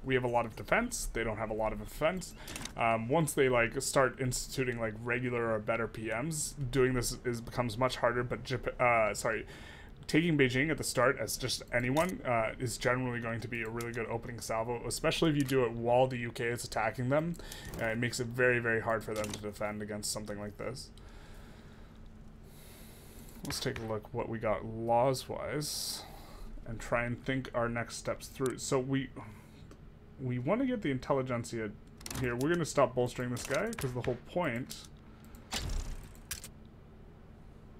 We have a lot of defense. They don't have a lot of offense. Once they like start instituting like regular or better PMs, doing this becomes much harder. But taking Beijing at the start as just anyone is generally going to be a really good opening salvo, especially if you do it while the UK is attacking them. It makes it very, very hard for them to defend against something like this. Let's take a look what we got laws-wise and try and think our next steps through. So we want to get the Intelligentsia here. We're going to stop bolstering this guy because the whole point...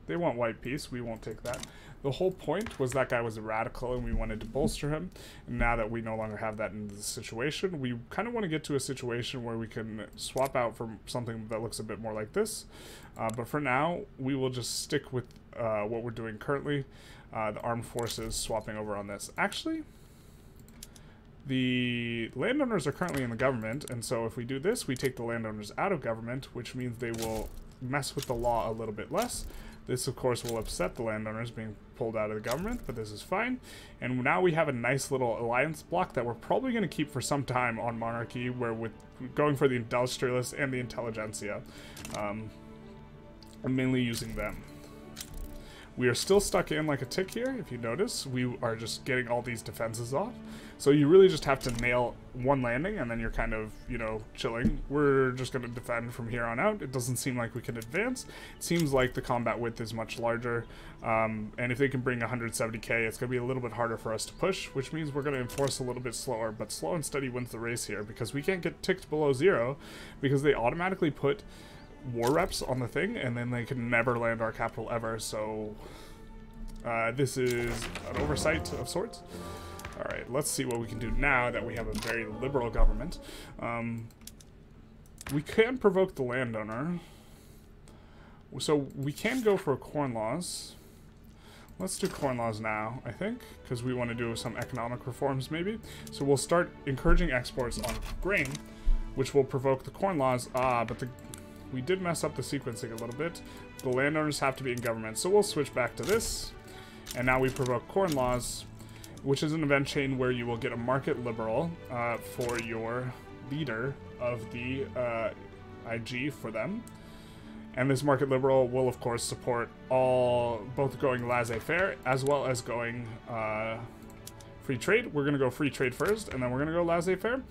They want white peace. We won't take that. The whole point was that guy was a radical and we wanted to bolster him. And now that we no longer have that in the situation, we kind of want to get to a situation where we can swap out for something that looks a bit more like this. But for now, we will just stick with what we're doing currently. The armed forces swapping over on this. Actually, the landowners are currently in the government. And so if we do this, we take the landowners out of government, which means they will mess with the law a little bit less. This, of course, will upset the landowners being pulled out of the government, but this is fine. And now we have a nice little alliance block that we're probably going to keep for some time on monarchy, where with going for the Industrialists and the Intelligentsia. I'm mainly using them. We are still stuck in like a tick here, if you notice. We are just getting all these defenses off. So you really just have to nail one landing and then you're kind of, you know, chilling. We're just going to defend from here on out. It doesn't seem like we can advance. It seems like the combat width is much larger. And if they can bring 170k, it's going to be a little bit harder for us to push, which means we're going to enforce a little bit slower. But slow and steady wins the race here because we can't get ticked below 0 because they automatically put war reps on the thing and then they can never land our capital ever. So this is an oversight of sorts. Alright, let's see what we can do now that we have a very liberal government. We can provoke the landowner. So we can go for corn laws. Let's do corn laws now, I think, because we want to do some economic reforms maybe. So we'll start encouraging exports on grain, which will provoke the corn laws. But we did mess up the sequencing a little bit. The landowners have to be in government. So we'll switch back to this. And now we provoke corn laws, which is an event chain where you will get a market liberal for your leader of the IG for them. And this market liberal will, of course, support both going laissez-faire as well as going free trade. We're going to go free trade first, and then we're going to go laissez-faire.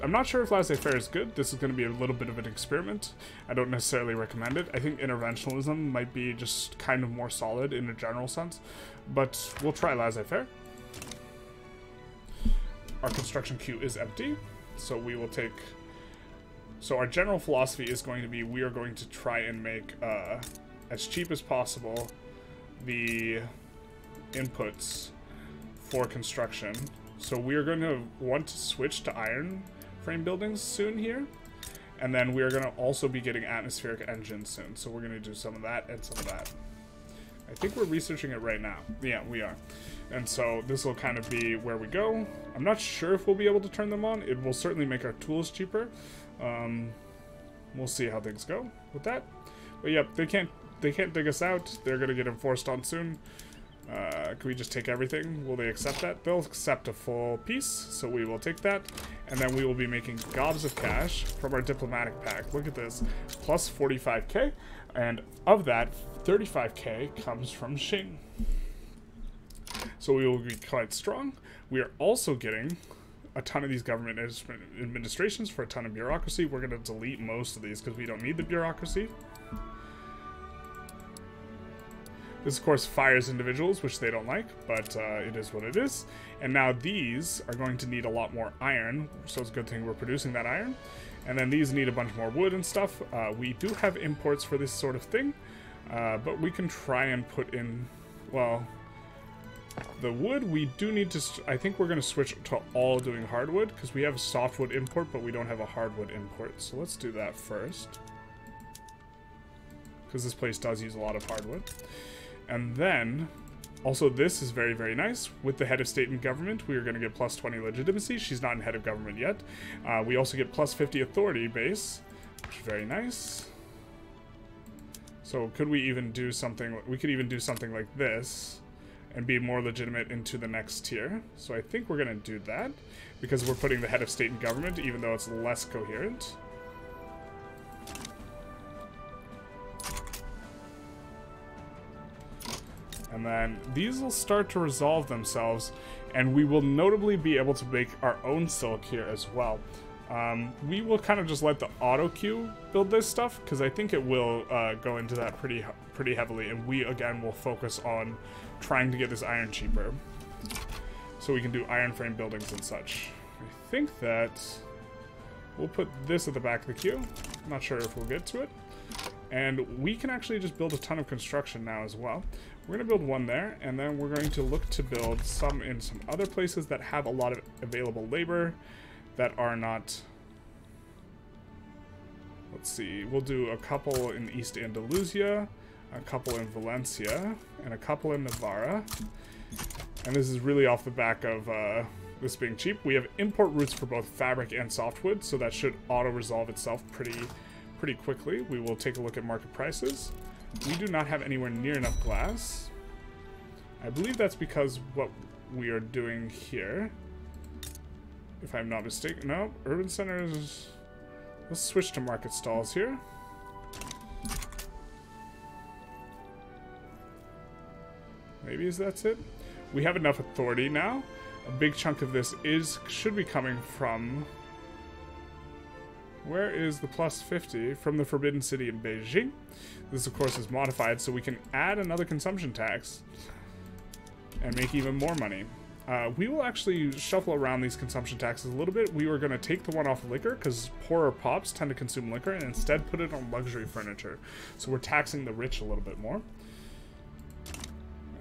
I'm not sure if laissez-faire is good. This is going to be a little bit of an experiment. I don't necessarily recommend it. I think interventionalism might be just kind of more solid in a general sense, but we'll try laissez-faire. Our construction queue is empty, so we will take... So our general philosophy is going to be we are going to try and make as cheap as possible the inputs for construction. So we are going to want to switch to iron frame buildings soon here. And then we are going to also be getting atmospheric engines soon. So we're going to do some of that and some of that. I think we're researching it right now. Yeah, we are. And so this will kind of be where we go. I'm not sure if we'll be able to turn them on. It will certainly make our tools cheaper. We'll see how things go with that. But yep, they can't dig us out. They're going to get enforced on soon. Can we just take everything? Will they accept that? They'll accept a full piece, so we will take that. And then we will be making gobs of cash from our diplomatic pack. Look at this. Plus 45k. And of that, 35k comes from Qing. So we will be quite strong. We are also getting a ton of these government administrations for a ton of bureaucracy. We're going to delete most of these because we don't need the bureaucracy. This, of course, fires individuals, which they don't like, but it is what it is. And now these are going to need a lot more iron, so it's a good thing we're producing that iron. And then these need a bunch more wood and stuff. We do have imports for this sort of thing, but we can try and put in, well, the wood we do need to, I think we're going to switch to all doing hardwood, because we have a softwood import, but we don't have a hardwood import. So let's do that first, because this place does use a lot of hardwood. And then, also this is very, very nice. With the head of state and government, we are going to get plus 20 legitimacy. She's not in head of government yet. We also get plus 50 authority base, which is very nice. So could we even do something, we could even do something like this and be more legitimate into the next tier. So I think we're going to do that because we're putting the head of state and government, even though it's less coherent. And then these will start to resolve themselves, and we will notably be able to make our own silk here as well. We will kind of just let the auto queue build this stuff, because I think it will go into that pretty heavily, and we again will focus on trying to get this iron cheaper, so we can do iron frame buildings and such. I think that we'll put this at the back of the queue. I'm not sure if we'll get to it. And we can actually just build a ton of construction now as well. We're going to build one there, and then we're going to look to build some in some other places that have a lot of available labor that are not... Let's see, we'll do a couple in East Andalusia, a couple in Valencia, and a couple in Navarra. And this is really off the back of this being cheap. We have import routes for both fabric and softwood, so that should auto-resolve itself pretty quickly. We will take a look at market prices. We do not have anywhere near enough glass. I believe that's because what we are doing here, if I'm not mistaken. No, urban centers. Let's switch to market stalls here. Maybe that's it. We have enough authority now. A big chunk of this should be coming from... Where is the plus 50? From the Forbidden City in Beijing. This, of course, is modified, so we can add another consumption tax and make even more money. We will actually shuffle around these consumption taxes a little bit. We were going to take the one off liquor, because poorer pops tend to consume liquor, and instead put it on luxury furniture. So we're taxing the rich a little bit more.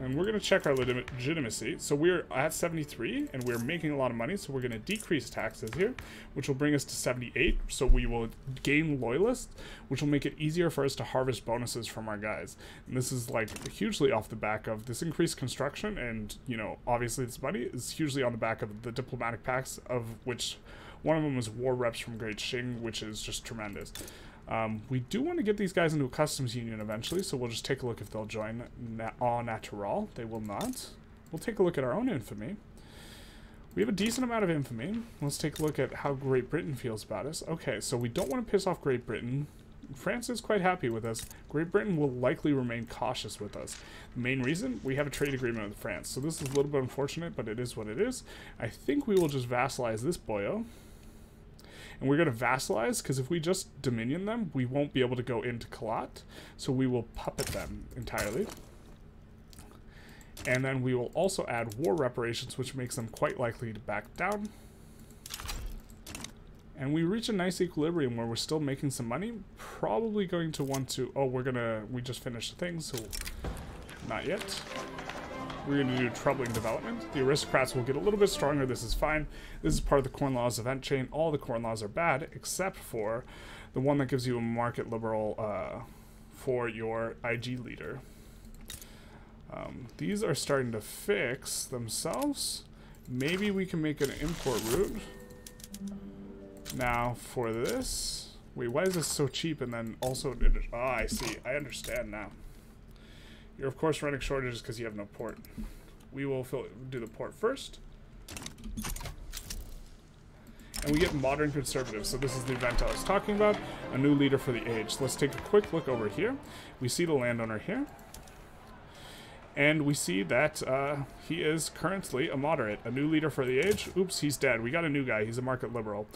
And we're going to check our legitimacy. So we're at 73, and we're making a lot of money, so we're going to decrease taxes here, which will bring us to 78. So we will gain loyalists, which will make it easier for us to harvest bonuses from our guys. And this is like hugely off the back of this increased construction, and, you know, obviously this money is hugely on the back of the diplomatic packs, of which one of them is war reps from Great Qing, which is just tremendous. We do want to get these guys into a customs union eventually, so we'll just take a look if they'll join en natural. They will not. We'll take a look at our own infamy. We have a decent amount of infamy. Let's take a look at how Great Britain feels about us. Okay, so we don't want to piss off Great Britain. France is quite happy with us. Great Britain will likely remain cautious with us. The main reason, we have a trade agreement with France, so this is a little bit unfortunate, but it is what it is. I think we will just vassalize this boyo. And we're going to vassalize, because if we just dominion them, we won't be able to go into Kalat. So we will puppet them entirely. And then we will also add war reparations, which makes them quite likely to back down. And we reach a nice equilibrium where we're still making some money. Probably going to want to... Oh, we just finished the thing, so not yet. we're going to do troubling development. The aristocrats will get a little bit stronger. This is fine. This is part of the Corn Laws event chain. All the Corn Laws are bad, except for the one that gives you a market liberal for your IG leader. These are starting to fix themselves. Maybe we can make an import route. Now, for this... Wait, why is this so cheap and then also... Ah, I see. I understand now. You're, of course, running shortages because you have no port. We will do the port first. And we get modern conservatives. So this is the event I was talking about. A new leader for the age. Let's take a quick look over here. We see the landowner here. And we see that he is currently a moderate, a new leader for the age. Oops, he's dead. We got a new guy. He's a market liberal.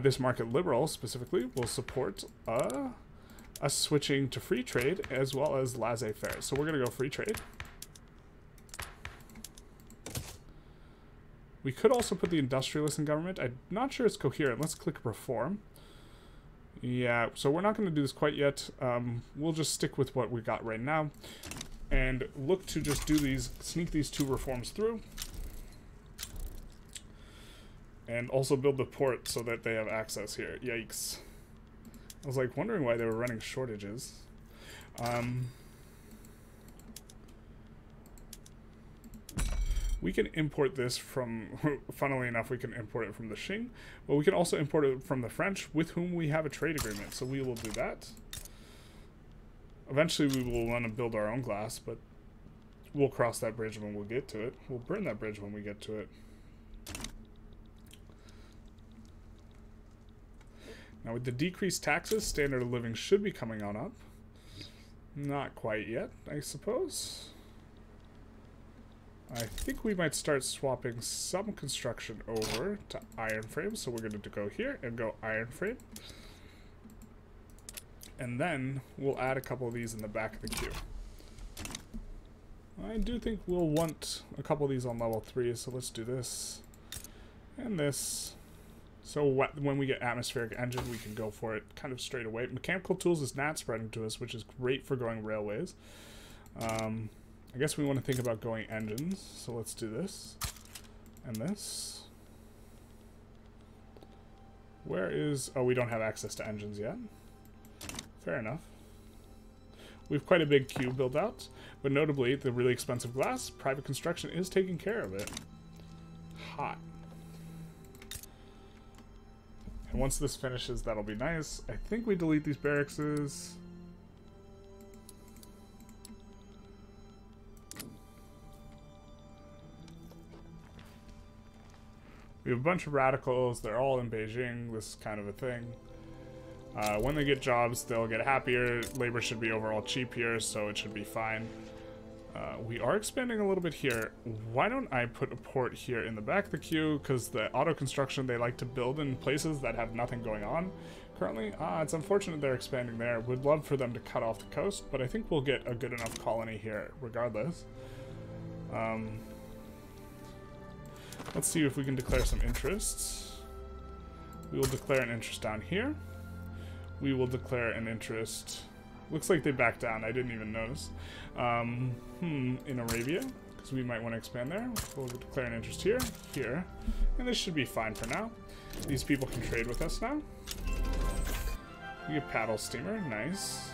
This market liberal, specifically, will support us switching to free trade as well as laissez-faire. So we're going to go free trade. We could also put the industrialists in government. I'm not sure it's coherent. Let's click reform. Yeah, so we're not going to do this quite yet. We'll just stick with what we got right now. And look to just do these, sneak these 2 reforms through. And also build the port so that they have access here. Yikes. I was like wondering why they were running shortages. We can import this from, funnily enough, we can import it from the Qing. But we can also import it from the French, with whom we have a trade agreement. So we will do that. Eventually we will want to build our own glass, but we'll cross that bridge when we'll get to it. We'll burn that bridge when we get to it. Now with the decreased taxes, standard of living should be coming on up. Not quite yet, I suppose. I think we might start swapping some construction over to iron frame, so we're going to go here and go iron frame. And then we'll add a couple of these in the back of the queue. I do think we'll want a couple of these on level 3, so let's do this and this. So when we get atmospheric engine, we can go for it kind of straight away. Mechanical tools is not spreading to us, which is great for going railways. I guess we want to think about going engines, so let's do this and this. Where is... Oh, we don't have access to engines yet. Fair enough. We have quite a big queue built out, but notably, the really expensive glass, private construction is taking care of it. Hot. And once this finishes, that'll be nice. I think we delete these barracks. We have a bunch of radicals. They're all in Beijing. This is kind of a thing. When they get jobs, they'll get happier. Labor should be overall cheap here, so it should be fine. We are expanding a little bit here. Why don't I put a port here in the back of the queue? Because the auto construction, they like to build in places that have nothing going on currently. It's unfortunate they're expanding there. Would love for them to cut off the coast, but I think we'll get a good enough colony here regardless. Let's see if we can declare some interests. We will declare an interest down here. We will declare an interest. Looks like they backed down. I didn't even notice. In Arabia, because we might want to expand there. We'll declare an interest here, here, and this should be fine for now. These people can trade with us now. We get paddle steamer, nice.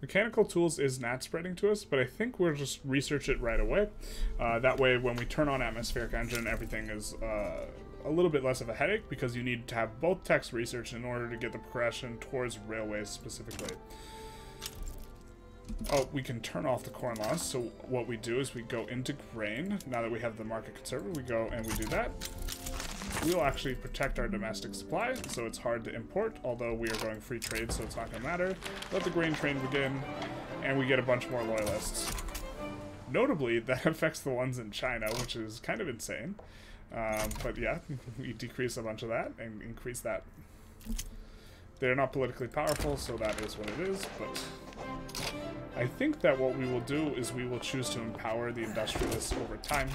Mechanical tools is not spreading to us, but I think we'll just research it right away. That way, when we turn on atmospheric engine, everything is a little bit less of a headache, because you need to have both text research in order to get the progression towards railways specifically. Oh, we can turn off the corn laws, so what we do is we go into grain. Now that we have the market conservative, we go and we do that. We'll actually protect our domestic supply, so it's hard to import, although we are going free trade, so it's not going to matter. Let the grain train begin, and we get a bunch more loyalists. Notably, that affects the ones in China, which is kind of insane. But yeah, we decrease a bunch of that and increase that. They're not politically powerful, so that is what it is, but I think that what we will do is we will choose to empower the industrialists over time.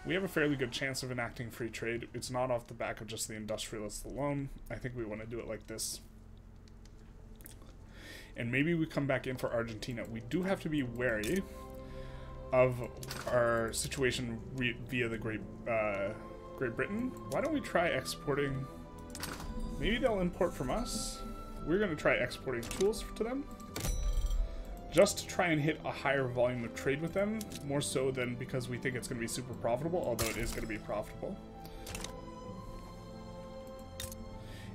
We have a fairly good chance of enacting free trade. It's not off the back of just the industrialists alone. I think we want to do it like this. and maybe we come back in for Argentina. We do have to be wary of our situation via the Great Britain. Why don't we try exporting? Maybe they'll import from us. We're going to try exporting tools to them, just to try and hit a higher volume of trade with them, more so than because we think it's going to be super profitable, although it is going to be profitable.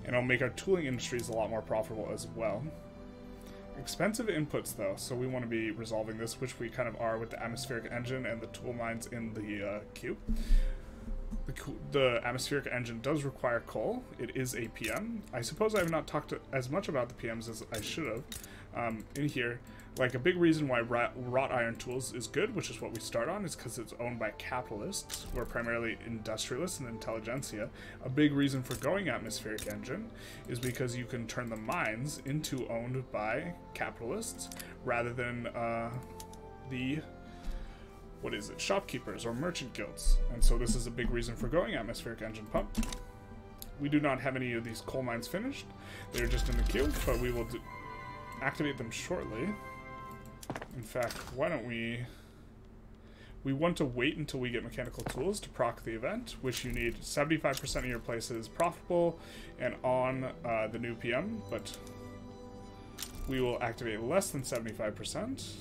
And it'll make our tooling industries a lot more profitable as well. Expensive inputs, though, so we want to be resolving this, which we kind of are with the atmospheric engine and the tool mines in the queue. The atmospheric engine does require coal. It is a PM. I suppose I have not talked as much about the PMs as I should have in here. Like, a big reason why wrought iron tools is good, which is what we start on, is because it's owned by capitalists, who are primarily industrialists and Intelligentsia. A big reason for going atmospheric engine is because you can turn the mines into owned by capitalists, rather than what is it, shopkeepers or merchant guilds. And so this is a big reason for going atmospheric engine pump. We do not have any of these coal mines finished. They're just in the queue, but we will activate them shortly. In fact, why don't we want to wait until we get mechanical tools to proc the event, which you need 75% of your places profitable and on the new PM, but we will activate less than 75%.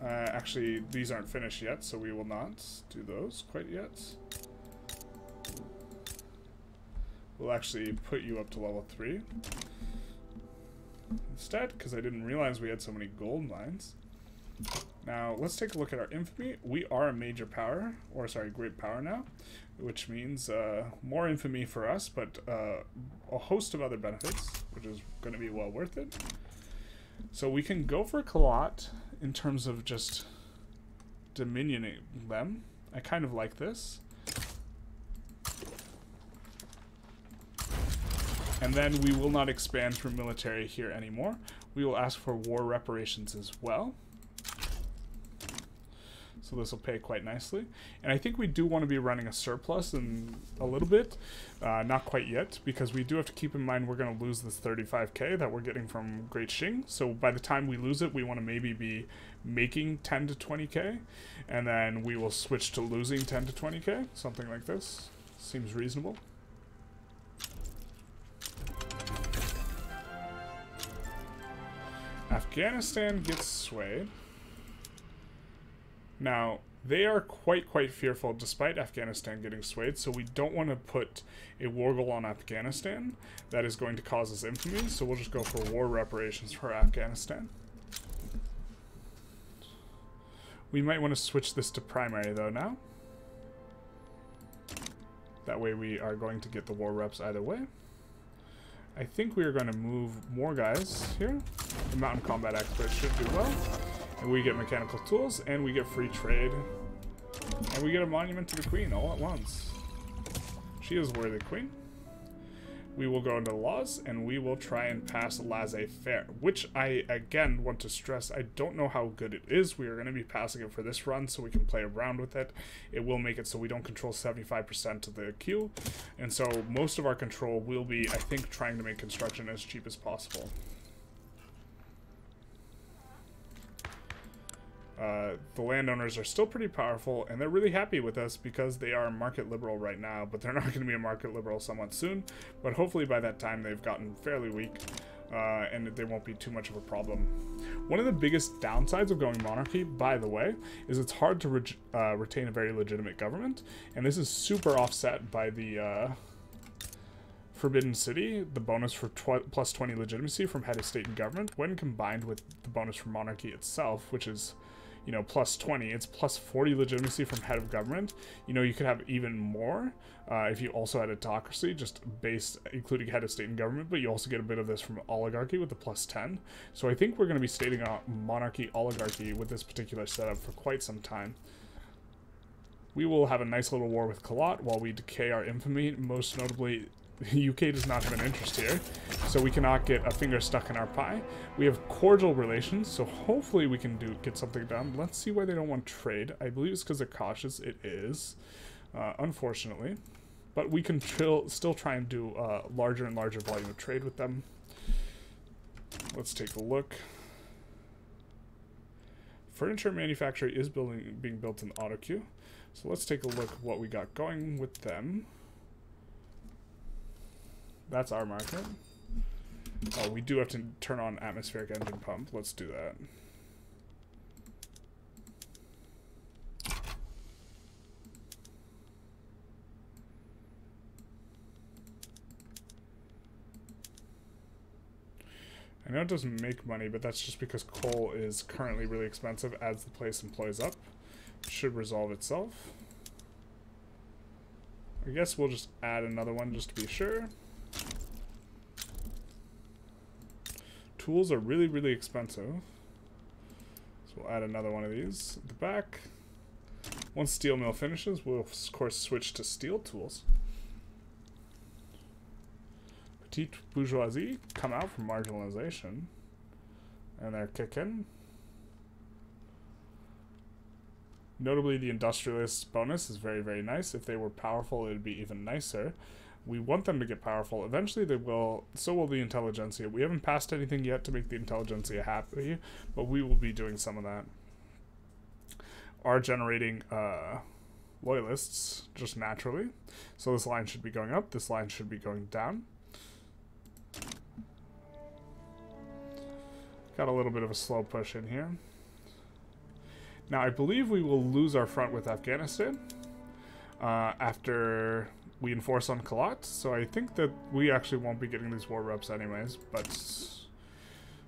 Actually, these aren't finished yet, so we will not do those quite yet. We'll actually put you up to level 3 instead, because I didn't realize we had so many gold mines. Now, let's take a look at our infamy. We are a major power, or sorry, great power now, which means more infamy for us, but a host of other benefits, which is going to be well worth it. So we can go for Colot in terms of just dominioning them. I kind of like this. And then we will not expand through military here anymore. We will ask for war reparations as well. So this will pay quite nicely. And I think we do want to be running a surplus in a little bit. Not quite yet, because we do have to keep in mind we're going to lose this 35k that we're getting from Great Qing. So by the time we lose it, we want to maybe be making 10 to 20k. And then we will switch to losing 10 to 20k. Something like this. Seems reasonable. Afghanistan gets swayed. Now, they are quite fearful despite Afghanistan getting swayed, so we don't want to put a war goal on Afghanistan. That is going to cause us infamy, so we'll just go for war reparations for Afghanistan. We might want to switch this to primary, though, now. That way we are going to get the war reps either way. I think we are going to move more guys here. The mountain combat experts should do well. And we get mechanical tools, and we get free trade. And we get a monument to the queen all at once. She is worthy queen. We will go into laws, and we will try and pass laissez-faire, which I, again, want to stress, I don't know how good it is. We are going to be passing it for this run, so we can play around with it. It will make it so we don't control 75% of the queue, and so most of our control will be, I think, trying to make construction as cheap as possible. The landowners are still pretty powerful, and they're really happy with us because they are market liberal right now, but they're not going to be a market liberal somewhat soon. But hopefully by that time they've gotten fairly weak, and they won't be too much of a problem. One of the biggest downsides of going monarchy, by the way, is it's hard to retain a very legitimate government, and this is super offset by the Forbidden City, the bonus for plus 20 legitimacy from head of state and government, when combined with the bonus from monarchy itself, which is, you know, plus 20, it's plus 40 legitimacy from head of government. You know, you could have even more if you also had autocracy, just based, including head of state and government, but you also get a bit of this from oligarchy with the plus 10. So I think we're going to be stating a monarchy oligarchy with this particular setup for quite some time. We will have a nice little war with Colot while we decay our infamy. Most notably, the UK does not have an interest here, so we cannot get a finger stuck in our pie. We have cordial relations, so hopefully we can get something done. Let's see why they don't want trade. I believe it's because they're cautious. It is, unfortunately. But we can still try and do a larger and larger volume of trade with them. Let's take a look. Furniture manufacturer is being built in AutoQ. So let's take a look at what we got going with them. That's our market. Oh, we do have to turn on atmospheric engine pump. Let's do that. I know it doesn't make money, but that's just because coal is currently really expensive as the place employs up. It should resolve itself. I guess we'll just add another one just to be sure. Tools are really, really expensive. So we'll add another one of these at the back. Once steel mill finishes, we'll of course switch to steel tools. Petite bourgeoisie come out from marginalization, and they're kicking. Notably, the Industrialists bonus is very, very nice. If they were powerful, it would be even nicer. We want them to get powerful. Eventually they will, so will the Intelligentsia. We haven't passed anything yet to make the Intelligentsia happy, but we will be doing some of that. Are generating loyalists, just naturally. So this line should be going up, this line should be going down. Got a little bit of a slow push in here. Now, I believe we will lose our front with Afghanistan after we enforce on Kalat. So I think that we actually won't be getting these war reps anyways, but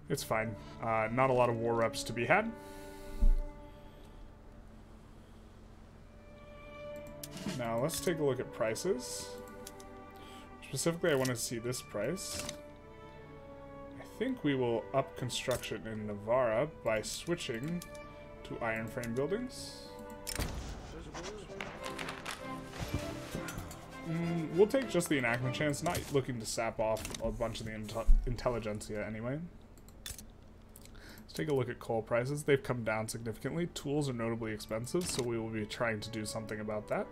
it's fine. Not a lot of war reps to be had. Now, let's take a look at prices. Specifically, I want to see this price. I think we will up construction in Navarra by switching to iron frame buildings. We'll take just the enactment chance, not looking to sap off a bunch of the Intelligentsia anyway. Let's take a look at coal prices. They've come down significantly. Tools are notably expensive, so we will be trying to do something about that.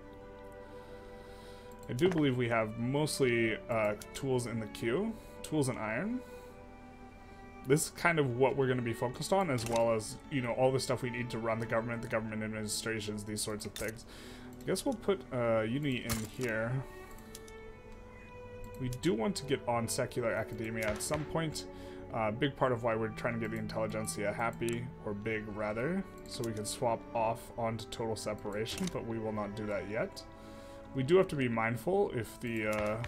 I do believe we have mostly tools in the queue. Tools and iron. This is kind of what we're going to be focused on, as well as, you know, all the stuff we need to run the government administrations, these sorts of things. I guess we'll put Uni in here. We do want to get on secular academia at some point. Big part of why we're trying to get the Intelligentsia happy, or big rather, so we can swap off onto total separation, but we will not do that yet. We do have to be mindful if the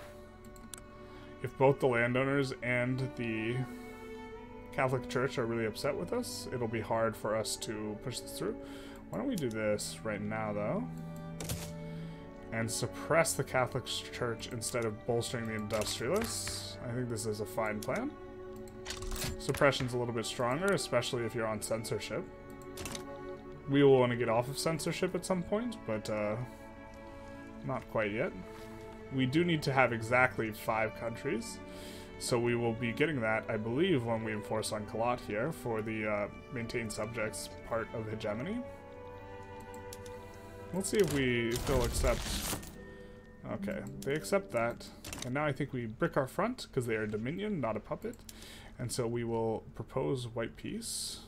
if both the landowners and the Catholic Church are really upset with us, it'll be hard for us to push this through. Why don't we do this right now, though, and suppress the Catholic Church instead of bolstering the Industrialists? I think this is a fine plan. Suppression's a little bit stronger, especially if you're on censorship. We will want to get off of censorship at some point, but not quite yet. We do need to have exactly 5 countries. So we will be getting that, I believe, when we enforce on Kalat here for the maintain subjects part of hegemony. Let's see if they'll accept. Okay, they accept that. And now I think we brick our front, because they are a dominion, not a puppet. And so we will propose white peace.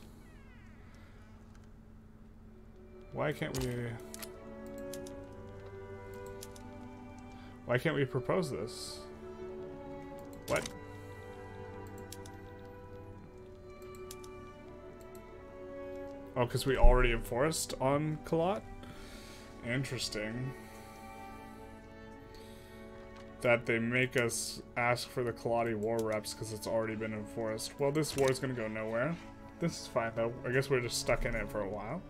Why can't we propose this? What? Oh, because we already enforced on Kalat? Interesting. That they make us ask for the Kalati war reps because it's already been enforced. Well, this war is going to go nowhere. This is fine, though. I guess we're just stuck in it for a while.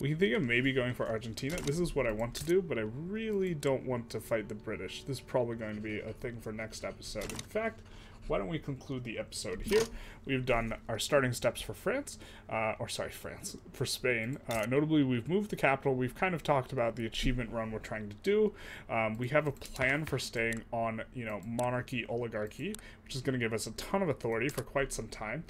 We can think of maybe going for Argentina. This is what I want to do, but I really don't want to fight the British. This is probably going to be a thing for next episode. In fact, why don't we conclude the episode here? We've done our starting steps for France, for Spain. Notably, we've moved the capital. We've kind of talked about the achievement run we're trying to do. We have a plan for staying on, monarchy, oligarchy, which is going to give us a ton of authority for quite some time.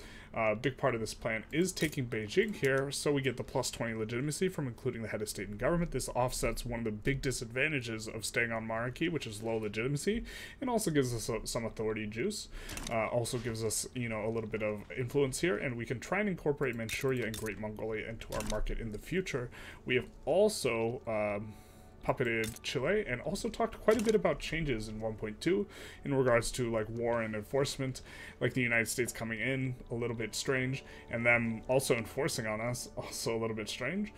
Big part of this plan is taking Beijing here, so we get the +20 legitimacy from including the head of state and government. This offsets one of the big disadvantages of staying on monarchy, which is low legitimacy, and also gives us some authority juice. Also gives us, you know, a little bit of influence here, and we can try and incorporate Manchuria and Great Mongolia into our market in the future. We have also puppeted Chile, and also talked quite a bit about changes in 1.2 in regards to like war and enforcement, like the United States coming in, a little bit strange, and them also enforcing on us, also a little bit strange,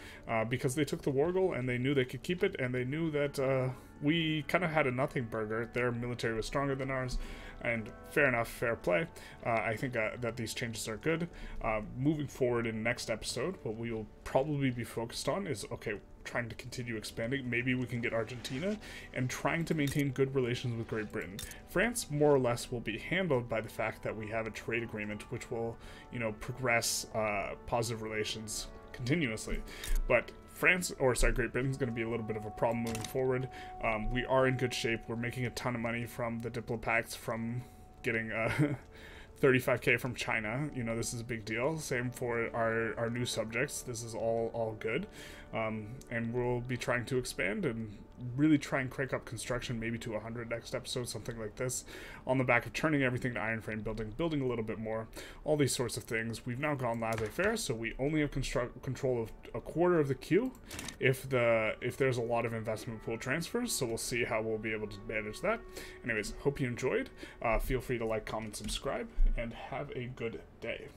because they took the war goal and they knew they could keep it, and they knew that we kind of had a nothing burger. Their military was stronger than ours, and fair enough, fair play. I think that these changes are good. Moving forward in next episode, what we will probably be focused on is, okay, trying to continue expanding. Maybe we can get Argentina, and trying to maintain good relations with Great Britain. France, more or less, will be handled by the fact that we have a trade agreement, which will, you know, progress positive relations continuously. But Great Britain is going to be a little bit of a problem moving forward. We are in good shape. We're making a ton of money from the Diplopacts, from getting 35k from China. You know, this is a big deal. Same for our new subjects. This is all good. And we'll be trying to expand and really try and crank up construction, maybe to 100 next episode, something like this, on the back of turning everything to iron frame building a little bit more, all these sorts of things. We've now gone laissez-faire, so we only have control of a quarter of the queue if there's a lot of investment pool transfers, so we'll see how we'll be able to manage that. Anyways, hope you enjoyed. Feel free to like, comment, subscribe, and have a good day.